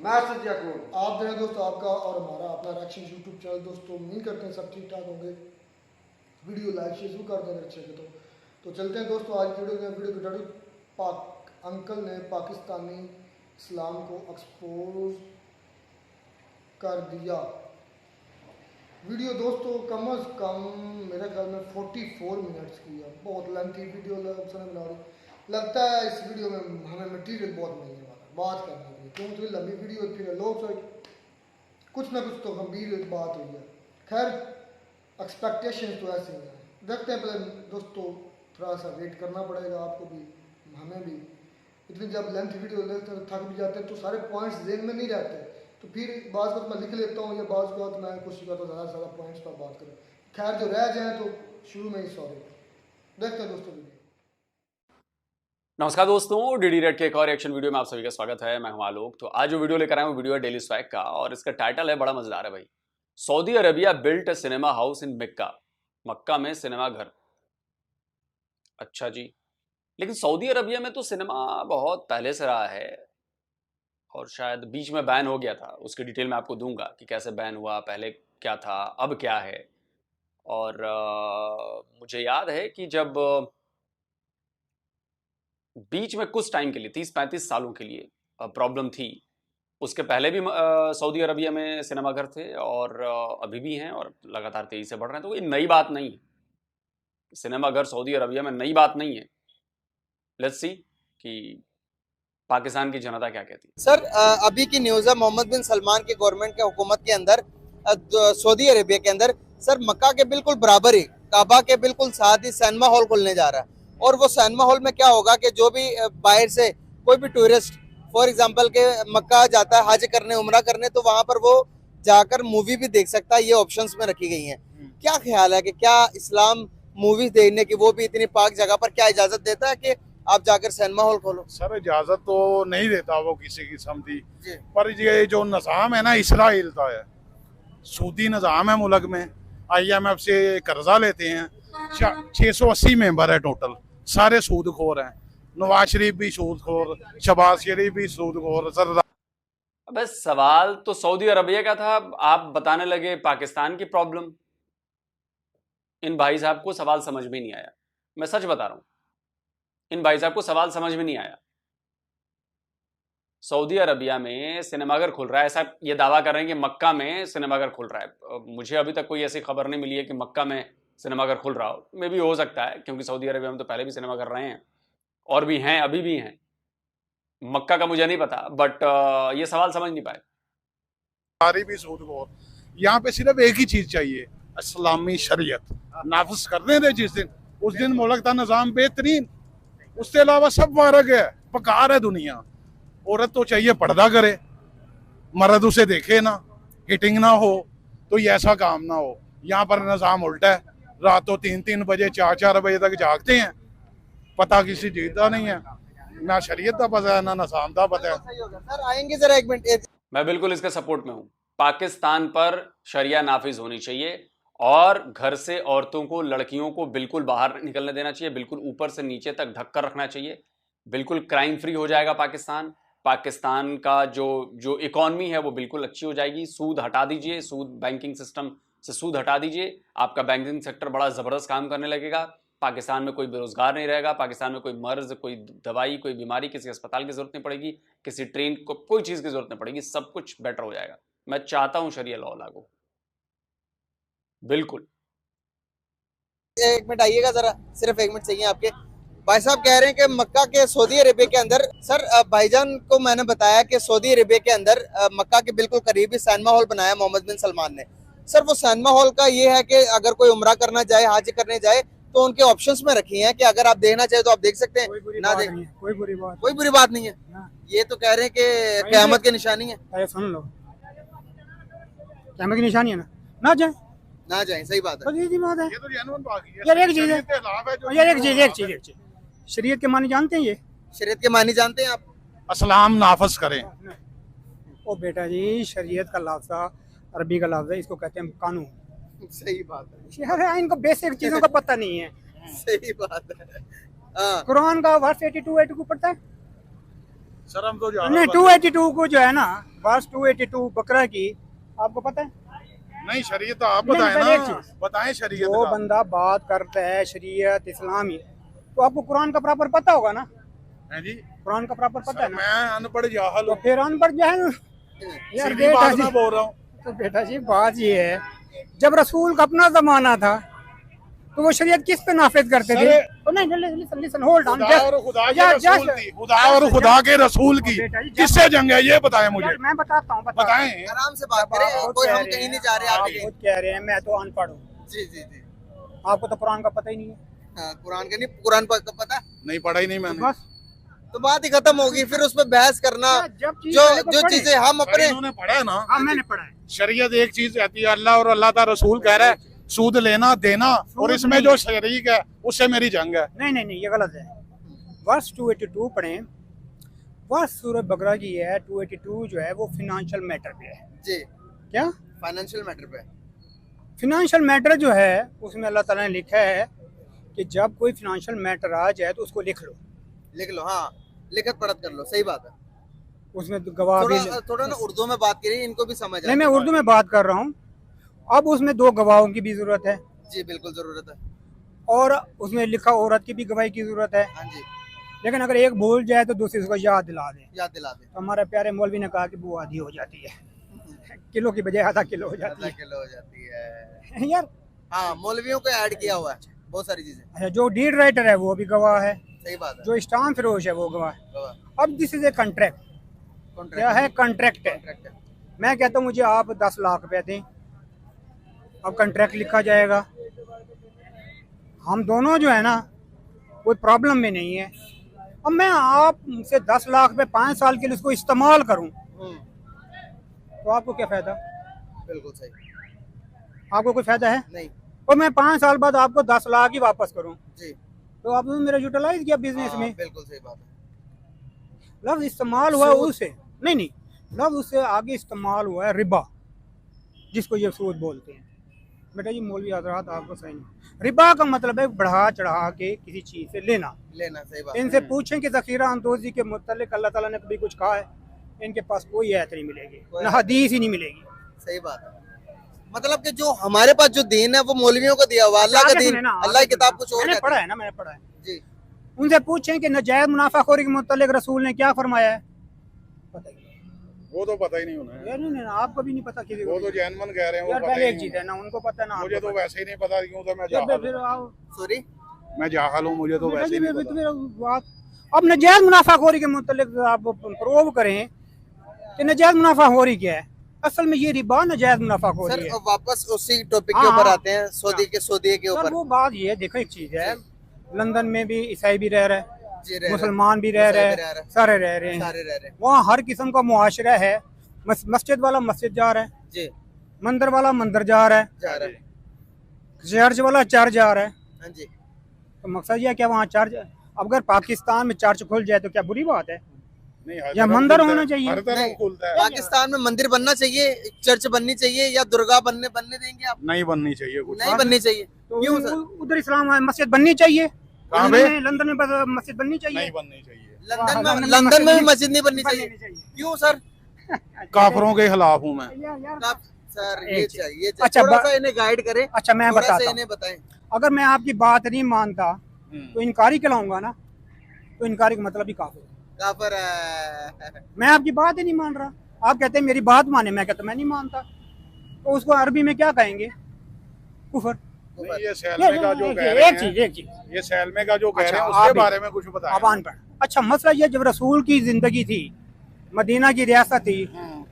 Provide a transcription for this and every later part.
मैं सच याकूब। आप देखें दोस्तों, आपका और हमारा अपना रिएक्शन यूट्यूब चैनल। दोस्तों उम्मीद करते हैं सब ठीक ठाक होंगे। वीडियो लाइक शेयर जरूर कर देना अच्छे के। तो चलते हैं दोस्तों आज की वीडियो की टाइटल पाक अंकल ने पाकिस्तानी इस्लाम को एक्सपोज कर दिया। वीडियो दोस्तों कम अज़ कम मेरे ख्याल में 44 मिनट्स की है। बहुत लेंथी वीडियो बना रही। लगता है इस वीडियो में हमें मटेरियल बहुत मिलने वाला है बात करने के लिए, क्योंकि लंबी वीडियो फिर लोग कुछ ना कुछ तो गंभीर बात हुई है। खैर एक्सपेक्टेशन तो ऐसे ही हैं, देखते हैं। पहले दोस्तों थोड़ा सा वेट करना पड़ेगा, आपको भी हमें भी। इतनी जब लेंथ वीडियो लेते हैं थक भी जाते हैं तो सारे पॉइंट्स जेन में नहीं रहते, तो फिर बाज़ वक्त मैं लिख लेता हूँ या बाज़ वक्त मैं कोशिश करता हूँ ज़्यादा से ज़्यादा पॉइंट्स पर बात करूँ। खैर जो रह जाए तो शुरू में ही सॉरी। देखते हैं दोस्तों वीडियो। नमस्कार दोस्तों, डीडी रेड के एक और रिएक्शन वीडियो में आप सभी का स्वागत है। मैं हूं आलोक। तो आज जो वीडियो लेकर आया हूं वीडियो है डेली स्वैग का और इसका टाइटल है बड़ा मजेदार है भाई। Saudi Arabia built a cinema house in Mecca. मक्का में सिनेमा घर। अच्छा जी, लेकिन सऊदी अरेबिया में तो सिनेमा बहुत पहले से रहा है और शायद बीच में बैन हो गया था। उसकी डिटेल मैं आपको दूंगा कि कैसे बैन हुआ, पहले क्या था, अब क्या है। और मुझे याद है कि जब बीच में कुछ टाइम के लिए 30-35 सालों के लिए प्रॉब्लम थी, उसके पहले भी सऊदी अरबिया में सिनेमाघर थे और अभी भी हैं और लगातार तेजी से बढ़ रहे हैं। तो ये नई बात नहीं है, सिनेमाघर सऊदी अरबिया में नई बात नहीं है। लेट्स सी कि पाकिस्तान की जनता क्या कहती है। सर अभी की न्यूज़ है, मोहम्मद बिन सलमान की गवर्नमेंट के हुकूमत के अंदर सऊदी अरेबिया के अंदर सर मक्का के बिल्कुल बराबर ही काबा के बिल्कुल साथ ही सिनेमा हॉल खुलने जा रहा है। और वो सिनेमा हॉल में क्या होगा कि जो भी बाहर से कोई भी टूरिस्ट फॉर एग्जांपल के मक्का जाता है हज करने उम्रा करने, तो वहां पर वो जाकर मूवी भी देख सकता है। ये ऑप्शंस में रखी गई हैं। क्या ख्याल है कि क्या इस्लाम मूवी देखने की, वो भी इतनी पाक जगह पर, क्या इजाजत देता है कि आप जाकर सिनेमा हॉल खोलो? सर इजाजत तो नहीं देता वो किसी किस्म की, पर ये जो निज़ाम है ना इसराइल का है, सूदी निज़ाम है मुल्क में। IMF से कर्जा लेते हैं, 680 मेंबर है टोटल, सारे सूदखोर हैं। नवाज शरीफ भी सूदखोर, शहबाज शरीफ भी सूदखोर। सर अबे सवाल तो सऊदी अरबिया का था, आप बताने लगे पाकिस्तान की प्रॉब्लम। इन भाई साहब को सवाल समझ में नहीं आया, मैं सच बता रहा हूं। इन भाई साहब को सवाल समझ में नहीं आया। सऊदी अरबिया में सिनेमाघर खुल रहा है, ऐसा ये दावा कर रहे हैं कि मक्का में सिनेमाघर खुल रहा है। मुझे अभी तक कोई ऐसी खबर नहीं मिली है कि मक्का में सिनेमाघर खुल रहा हो। मे भी हो सकता है, क्योंकि सऊदी अरबिया में तो पहले भी सिनेमाघर रहे हैं और भी हैं, अभी भी हैं। मक्का का मुझे नहीं पता, बट ये सवाल समझ नहीं पाए। सारी भी सूदखोर। यहाँ पे सिर्फ एक ही चीज चाहिए, इस्लामी शरीयत नाफिज करने दे जिस दिन, उस दिन मुल्क का निज़ाम बेहतरीन। उसके अलावा सब वारग है, पकार है दुनिया। औरत तो चाहिए पर्दा करे, मर्द उसे देखे ना, हिटिंग ना हो, तो ये ऐसा काम ना हो। यहाँ पर निज़ाम उल्टा है, रातों 3-3 बजे 4-4 बजे तक जागते हैं, पता किसी चीज का नहीं है, ना शरीयत का पता है ना निज़ाम का पता है। सर आएंगे जरा एक मिनट। मैं बिल्कुल इसके सपोर्ट में हूं। पाकिस्तान पर शरिया नाफिज होनी चाहिए और घर से औरतों को, लड़कियों को बिल्कुल बाहर निकलने देना चाहिए, बिल्कुल ऊपर से नीचे तक ढक कर रखना चाहिए। बिल्कुल क्राइम फ्री हो जाएगा पाकिस्तान। पाकिस्तान का जो इकॉनमी है वो बिल्कुल अच्छी हो जाएगी। सूद हटा दीजिए, सूद, बैंकिंग सिस्टम से सूद हटा दीजिए, आपका बैंकिंग सेक्टर बड़ा ज़बरदस्त काम करने लगेगा। पाकिस्तान में कोई बेरोजगार नहीं रहेगा, पाकिस्तान में कोई मर्ज, कोई दवाई, कोई बीमारी, किसी अस्पताल की जरूरत नहीं पड़ेगी, किसी ट्रेन को कोई चीज़ की जरूरत नहीं पड़ेगी, सब कुछ बेटर हो जाएगा। मैं चाहता हूं शरिया लॉ लागू, बिल्कुल। एक मिनट आइएगा जरा, सिर्फ एक मिनट चाहिए आपके। भाई साहब कह रहे हैं कि मक्का के सऊदी अरेबिया के अंदर, सर भाईजान को मैंने बताया कि सऊदी अरेबिया के अंदर मक्का के बिल्कुल करीब ही सिनेमा हॉल बनाया मोहम्मद बिन सलमान ने। सर वो सिनेमा हॉल का ये है कि अगर कोई उम्रा करना जाए, हज करने जाए, तो उनके ऑप्शंस में रखी हैं कि अगर आप देखना चाहे तो आप देख सकते हैं, ना देख कोई बुरी बात नहीं है। ये तो कह रहे हैं कि क़यामत की निशानी है। अरे सुन लो, क़यामत की निशानी है ना जाए, ना जाए, सही बात है। तो बात है। ये तो जेन्युइन बात है यार एक चीज है, यार एक चीज शरीयत के मानी जानते हैं? ये शरीयत के मानी जानते हैं आप? इस्लाम नाफिज करें। ओ बेटा जी, शरीयत का लफ्ज़ अरबी का लफ्ज़ है, इसको कहते हैं कानून। सही बात है यार इनको बेसिक चीजों का पता नहीं है। सही बात है। कुरान का वर्स 82 पढ़ता है सर हम तो नहीं, 282 को जो है ना, वर्स 282 बकरा की, आपको पता है? नहीं शरीयत तो आप नहीं, बताएं पहले एक ना, चीज़। बताएं शरीयत जो का। बंदा बात करता है शरीयत इस्लामी, तो आपको कुरान का प्रॉपर पता होगा ना? हैं जी कुरान का प्रॉपर पता है सर, ना? मैं अनपढ़ जाहल तो हूँ, फिर अनपढ़ जाहिल यार सीधी बात बेटा मैं जी। बोल रहा हूँ। तो बेटा जी बात ये है, जब रसूल का अपना जमाना था तो वो शरीयत किस पे नाफिज करते थे? सर, तो नहीं लिसन होल्ड ऑन, खुदा और खुदा के रसूल की, खुदा और खुदा के रसूल की बेटा जी, किससे जंग है ये बताएं मुझे, मैं बताता हूँ बताएं। आराम से बात करें, कोई हम कहीं नहीं जा रहे, आप आप भी कहीं। खुद कह रहे हैं मैं तो अनपढ़ हूँ, जी जी जी। आपको तो कुरान का पता ही नहीं है। हाँ, कुरान का नहीं, कुरान का पता, नहीं पढ़ा ही नहीं तो मैंने। बस तो बात ही खत्म होगी, फिर उस पर बहस करना। जब चीज़ जो पहले को जो पढ़े। चीजें हम सर, अपने, इन्होंने पढ़ा है ना, हाँ मैंने पढ़ा है। शरीयत एक चीज कहती है, अल्लाह और अल्लाह का रसूल कह रहा है सूद लेना देना, और इसमें नहीं जो है। शरीक है उससे मेरी जंग है। नहीं ये गलत है। वर्स 282 पढ़ें, वर्स सूरह बकरा की है 282 जो है वो फिनेंशियल मैटर पे है। जी क्या फाइनेंशियल मैटर पे। फिनेंशियल मैटर जो है उसमें अल्लाह ताला ने लिखा है कि जब कोई फिनेंशियल मैटर आ जाए तो उसको लिख लो, लिख लो, हाँ लिखत पढ़त कर लो, सही बात है। उसमें गवाह भी थोड़ा ना उर्दू में बात करिए, इनको भी समझ नहीं, मैं आए। उर्दू में बात कर रहा हूँ। अब उसमें 2 गवाहों की भी जरूरत है, जी बिल्कुल जरूरत है। और उसमें लिखा औरत की भी गवाही की जरूरत है। हाँ जी, लेकिन अगर एक भूल जाए तो दूसरे उसको याद दिला दे। याद दिला दे। तो हमारे प्यारे मौलवी ने कहा कि वो आधी हो जाती है, किलो की बजाय आधा किलो हो जाती आधा किलो हो जाती है। है यार। हाँ, मौलवियों को ऐड किया हुआ है बहुत सारी चीजें। अच्छा, जो डीड राइटर है वो भी गवाह है, सही बात है। जो स्टाम्प फिरोश है वो गवाह है। गवाह। अब दिस इज ए कॉन्ट्रैक्ट, क्या है? कॉन्ट्रैक्ट है। कॉन्ट्रैक्ट है। मैं कहता हूँ मुझे आप 10 लाख रुपए दें, अब कॉन्ट्रैक्ट लिखा जाएगा। हम दोनों जो है ना कोई प्रॉब्लम में नहीं है। अब मैं आपसे 10 लाख रुपए 5 साल के लिए उसको इस्तेमाल करूं तो आपको क्या फायदा? बिल्कुल सही। आपको कोई फायदा है? नहीं। और मैं 5 साल बाद आपको 10 लाख ही वापस करूं जी तो आपने मेरा यूटिलाइज किया बिजनेस हाँ, में। बिल्कुल सही बात है। लफ्ज इस्तेमाल हुआ सूद। उससे नहीं, लफ्ज उससे आगे इस्तेमाल हुआ है रिबा, जिसको ये सूद बोलते हैं। बेटा जी मौलवी हज़रात आपको सही नहीं, रिबा का मतलब है बढ़ा चढ़ा के किसी चीज़ से लेना। सही बात है। इनसे पूछें कि ज़ख़ीरा अंदोज़ी के मुतल्लिक़ अल्लाह ताला ने कभी कुछ कहा है? इनके पास कोई आयत नहीं मिलेगी, ना हदीस ही नहीं मिलेगी। सही बात है। मतलब कि जो हमारे पास जो दीन है वो मौलवियों को दिया हुआ, अल्लाह का आगे दीन, सुने ना, अल्लाह की आगे किताब सुने। कुछ और मैंने कहती पढ़ा है। है ना, मैंने पढ़ा है। जी उनसे पूछें कि नजायज मुनाफाखोरी के मुतल्लिक़ रसूल ने क्या फरमाया है? पता ही नहीं। वो तो पता ही नहीं होना है, यार नहीं, आपको भी नहीं पता किसी को वो भी। तो जैनमन कह रहे हैं, यार वो पता पहले ही एक नहीं चीज़ है ना, उनको पता है ना मुझे आपको तो पता है। वैसे ही नहीं पता, क्यों तो मैं जब जाहल फिर हूँ। आओ सॉरी। मैं जाहल हूँ, मुझे तो वैसे ही नहीं तो पता। मेरा बात अब नजायज मुनाफाखोरी के मुतल्लिक़ आप प्रूव करें कि नजायज मुनाफाखोरी क्या है। असल में ये रिबा नजायज मुनाफाखोरी सर है। अब वापस उसी टॉपिक के हाँ, ऊपर हाँ। आते हैं, सऊदी के सर ऊपर। वो बात ये है, देखो एक चीज़ है, लंदन में भी ईसाई भी रह रहे हैं, जी, रह मुसलमान भी रह रहे मुसलमान भी रह हैं, रहे सारे रह रहे हैं। सारे रह रहे हैं। वहाँ हर किस्म का मुआशरा है। मस्जिद वाला मस्जिद जा रहा है, जी मंदिर वाला मंदिर जा रहा है, जा रहे हैं। चर्च वाला चर्च जा रहा है। हाँ जी। तो मकसद ये है क्या वहाँ चर्च, अगर पाकिस्तान में चर्च खुल जाए तो क्या बुरी बात है? नहीं, हर या तरफ मंदिर खुलता होना है, चाहिए। हर तरफ नहीं, खुलता है। पाकिस्तान में मंदिर बनना चाहिए, चर्च बननी चाहिए, या दुर्गा बनने देंगे आप? नहीं बननी चाहिए कुछ। नहीं बननी चाहिए। तो क्यों सर? उधर इस्लाम मस्जिद बननी चाहिए, कहाँ पे? लंदन में बस मस्जिद बननी चाहिए। नहीं बननी चाहिए, लंदन में भी मस्जिद नहीं बननी चाहिए। क्यों सर? काफरों के खिलाफ हूँ मैं। आप सर ये एक चाहिए, अच्छा, थोड़ा सा इन्हें गाइड करें। अच्छा मैं थोड़ा सा बताता इन्हें बताएं। हूँ, अगर मैं आपकी बात नहीं मानता तो इनकारी कहलाऊंगा ना, तो इनकारी का मतलब ही काफिर है। काफिर है। मैं आपकी बात ही नहीं मान रहा, आप कहते हैं मेरी बात माने, मैं कहता मैं नहीं मानता, तो उसको अरबी में क्या कहेंगे? कुफर। नहीं, ये सैलमे का जो कह रहे एक हैं, चीज ये सैलमे का जो कह अच्छा, रहे हैं आप उसके भी- बारे में कुछ बताएं। अब अनपढ़। अच्छा मसला ये, जब रसूल की जिंदगी थी, मदीना की रियासत थी,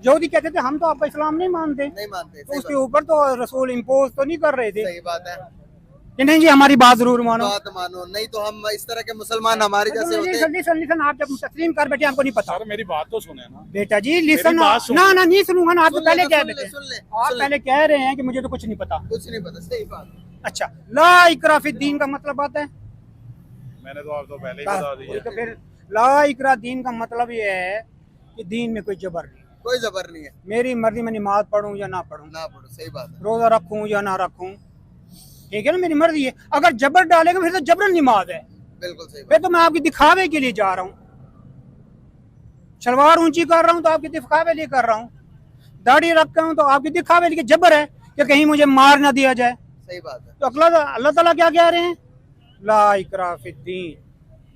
यहूदी कहते थे हम तो आपका इस्लाम नहीं मानते, नहीं मानते। तो सही उसके ऊपर तो रसूल इम्पोज तो नहीं कर रहे थे सही बात है। कि नहीं जी हमारी बात जरूर मानो। बात मानो, नहीं तो हम इस तरह के मुसलमान हमारे जैसे होते हैं। लिसन, आप जब तस्लीम कर बैठे आपको नहीं पता। सर मेरी बात तो सुने ना। बेटा जी लिसन, बात सुन। ना नहीं सुनूंगा ना, आप तो सुन ले, पहले कह सुन ले, बैठे, सुन ले, आप सुन ले। पहले कह रहे हैं कि मुझे तो कुछ नहीं पता। कुछ नहीं पता। सही बात। अच्छा, ला इकरा फिद दीन का मतलब आता है, मैंने तो आपको पहले ही बता दिया। तो फिर ला इकरा दीन का मतलब ये है कि दीन में कोई जबर नहीं, कोई जबर नहीं है। मेरी मर्जी में नमाज पढ़ूं या ना पढ़ूं, ना पढ़ो। सही बात है। रोजा रखूं या ना रखूं, ठीक है ना, मेरी मर्जी है। अगर जबर डालेगा फिर तो जबरन नमाज है, बिल्कुल सही फिर बात। तो मैं आपकी दिखावे के लिए जा रहा हूँ। शलवार ऊंची कर रहा हूँ तो आपकी दिखावे लिए कर रहा हूँ, दाढ़ी रखता हूँ तो आपकी दिखावे लिए जबर है कि कहीं मुझे मार ना दिया जाए। सही बात है। तो अल्लाह ताला क्या कह रहे हैं, ला इकराह फिद्दीन।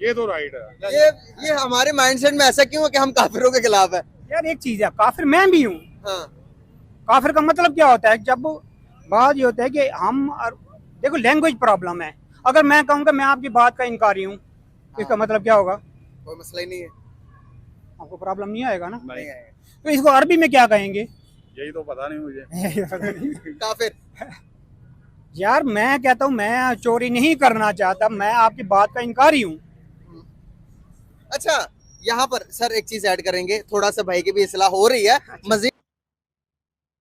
ये तो राइट है। ये हमारे माइंडसेट में ऐसा क्यों है कि हम काफिरों के खिलाफ है? यार एक चीज है, काफिर मैं भी हूँ। हाँ काफिर का मतलब क्या होता है, जब बात ये होता है कि देखो लैंग्वेज प्रॉब्लम है। अगर मैं कहूँगा मैं आपकी बात का इनकारी हूँ, इसका मतलब क्या होगा, कोई मसला ही नहीं है। आपको प्रॉब्लम नहीं आएगा ना। नहीं, तो इसको अरबी में क्या कहेंगे? यही तो पता नहीं मुझे। काफिर। यार मैं कहता हूँ मैं चोरी नहीं करना चाहता, मैं आपकी बात का इनकारी हूँ। अच्छा, यहाँ पर सर एक चीज ऐड करेंगे, थोड़ा सा भाई की भी इस्लाह हो रही है मजीद।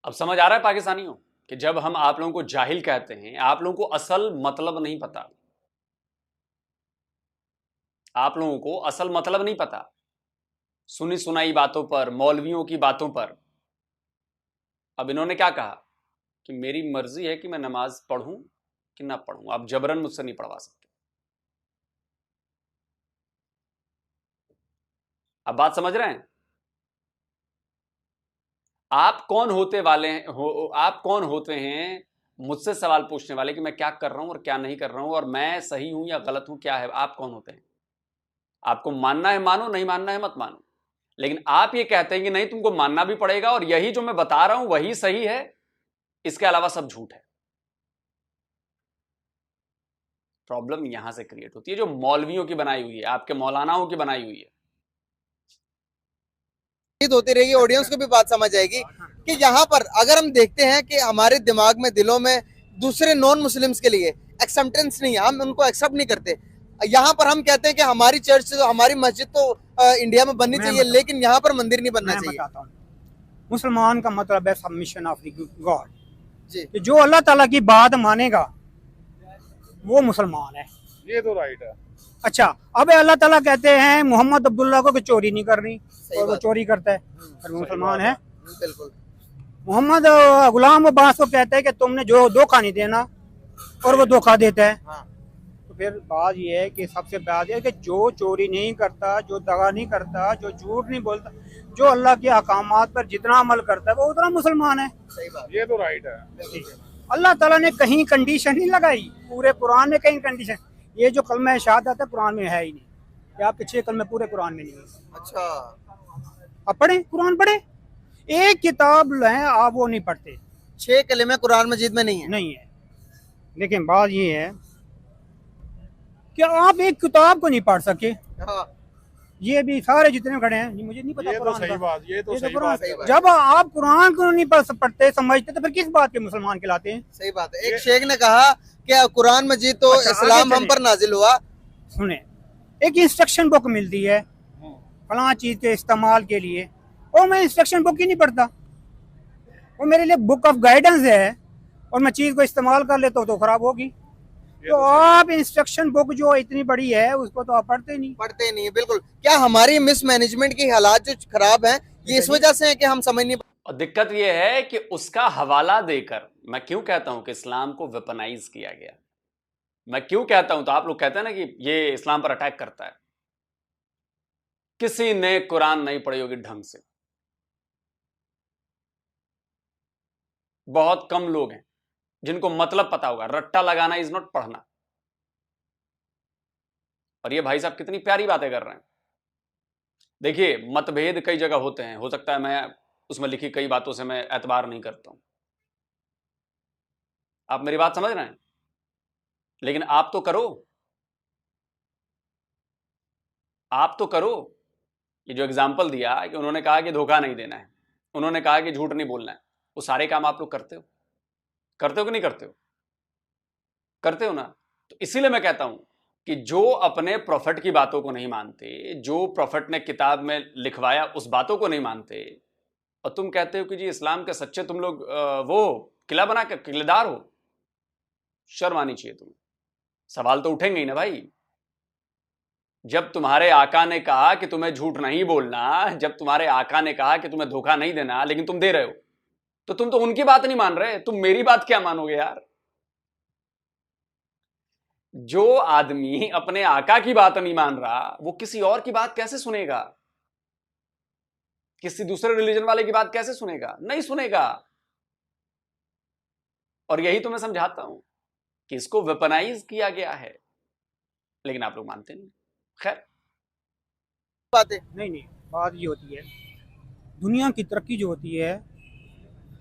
अब समझ आ रहा है पाकिस्तानियों कि जब हम आप लोगों को जाहिल कहते हैं, आप लोगों को असल मतलब नहीं पता, आप लोगों को असल मतलब नहीं पता। सुनी सुनाई बातों पर, मौलवियों की बातों पर। अब इन्होंने क्या कहा कि मेरी मर्जी है कि मैं नमाज पढ़ूं कि ना पढ़ूं, आप जबरन मुझसे नहीं पढ़वा सकते। अब बात समझ रहे हैं? आप कौन होते वाले हैं आप कौन होते हैं मुझसे सवाल पूछने वाले कि मैं क्या कर रहा हूं और क्या नहीं कर रहा हूं, और मैं सही हूं या गलत हूं, क्या है? आप कौन होते हैं? आपको मानना है मानो, नहीं मानना है मत मानो। लेकिन आप ये कहते हैं कि नहीं तुमको मानना भी पड़ेगा और यही जो मैं बता रहा हूं वही सही है, इसके अलावा सब झूठ है। प्रॉब्लम यहां से क्रिएट होती है जो मौलवियों की बनाई हुई है, आपके मौलानाओं की बनाई हुई है। होती रहेगी, ऑडियंस को भी बात समझ आएगी कि यहाँ पर अगर हम देखते हैं कि हमारे दिमाग में, दिलों में दूसरे नॉन मुस्लिम्स के लिए एक्सेप्टेंस नहीं है, हम उनको एक्सेप्ट नहीं करते। यहाँ पर हम कहते हैं कि हमारी चर्च, हमारी मस्जिद तो इंडिया में बननी चाहिए, लेकिन यहाँ पर मंदिर नहीं बनना चाहिए। बताता हूँ, मुसलमान का मतलब है सबमिशन ऑफ द गॉड जी। कि जो अल्लाह ताला की बात मानेगा वो मुसलमान है। ये तो राइट है। अच्छा, अब अल्लाह ताला कहते हैं मोहम्मद अब्दुल्ला को कि चोरी नहीं करनी, और वो चोरी करता है, और वो मुसलमान है। बिल्कुल। मोहम्मद गुलाम अब्बास को कहता है कि तुमने जो धोखा नहीं देना, और वो धोखा देता है। हाँ। तो फिर बात ये है कि सबसे बात है कि जो चोरी नहीं करता, जो दगा नहीं करता, जो झूठ नहीं बोलता, जो अल्लाह के अहकामात पर जितना अमल करता है वो उतना मुसलमान है। सही बात। ये तो राइट है। अल्लाह ताला ने कहीं कंडीशन नहीं लगाई, पूरे कुरान में कहीं कंडीशन, ये जो कलमा शहादत है कुरान में है ही नहीं, कि आपके 6 कलमे पूरे कुरान में नहीं है। अच्छा, अब पढ़े कुरान, पढ़े, एक किताब है आप वो नहीं पढ़ते, 6 कलिमे कुरान मजीद में नहीं है। नहीं है। लेकिन बात ये है कि आप एक किताब को नहीं पढ़ सके। हाँ। ये भी सारे जितने खड़े हैं, ये मुझे नहीं पता ये तो कुरान सही का। बात, ये तो ये सही कुरान- बात है। जब आप कुरान को नहीं पढ़ते समझते तो फिर किस बात के मुसलमान कहलाते हैं? सही बात है। एक शेख ने कहा कि कुरान मजीद तो अच्छा, इस्लाम आगे हम पर नाजिल हुआ। सुने, एक इंस्ट्रक्शन बुक मिलती है फलां चीज के इस्तेमाल के लिए, और मैं इंस्ट्रक्शन बुक ही नहीं पढ़ता, वो मेरे लिए बुक ऑफ गाइडेंस है, और मैं चीज को इस्तेमाल कर लेता हूँ तो खराब होगी। तो आप इंस्ट्रक्शन बुक जो इतनी बड़ी है उसको तो आप पढ़ते नहीं। पढ़ते नहीं है, बिल्कुल। क्या हमारी मिसमैनेजमेंट की हालात जो खराब हैं ये इस वजह से है कि हम समझ नहीं। और दिक्कत यह है कि उसका हवाला देकर मैं क्यों कहता हूं कि इस्लाम को वेपनाइज किया गया। मैं क्यों कहता हूं, तो आप लोग कहते हैं ना कि ये इस्लाम पर अटैक करता है। किसी ने कुरान नहीं पढ़ी होगी ढंग से, बहुत कम लोग हैं जिनको मतलब पता होगा। रट्टा लगाना इज नॉट पढ़ना। और ये भाई साहब कितनी प्यारी बातें कर रहे हैं। देखिए, मतभेद कई जगह होते हैं, हो सकता है मैं उसमें लिखी कई बातों से मैं एतबार नहीं करता हूं, आप मेरी बात समझ रहे हैं, लेकिन आप तो करो, आप तो करो। ये जो एग्जाम्पल दिया कि उन्होंने कहा कि धोखा नहीं देना है, उन्होंने कहा कि झूठ नहीं बोलना है, वो सारे काम आप लोग करते हो, करते हो कि नहीं करते हो? करते हो ना। तो इसीलिए मैं कहता हूं कि जो अपने प्रॉफिट की बातों को नहीं मानते, जो प्रॉफिट ने किताब में लिखवाया उस बातों को नहीं मानते, और तुम कहते हो कि जी इस्लाम के सच्चे तुम लोग वो किला बना के किलेदार हो, शर्म आनी चाहिए तुम्हें। सवाल तो उठेंगे ही ना भाई। जब तुम्हारे आका ने कहा कि तुम्हें झूठ नहीं बोलना, जब तुम्हारे आका ने कहा कि तुम्हें धोखा नहीं देना, लेकिन तुम दे रहे हो, तो तुम तो उनकी बात नहीं मान रहे, तुम मेरी बात क्या मानोगे यार? जो आदमी अपने आका की बात नहीं मान रहा वो किसी और की बात कैसे सुनेगा? किसी दूसरे रिलीजन वाले की बात कैसे सुनेगा? नहीं सुनेगा। और यही तो मैं समझाता हूं कि इसको वेपनाइज किया गया है, लेकिन आप लोग मानते नहीं। खैर, बात है। नहीं, बात ये होती है, दुनिया की तरक्की जो होती है,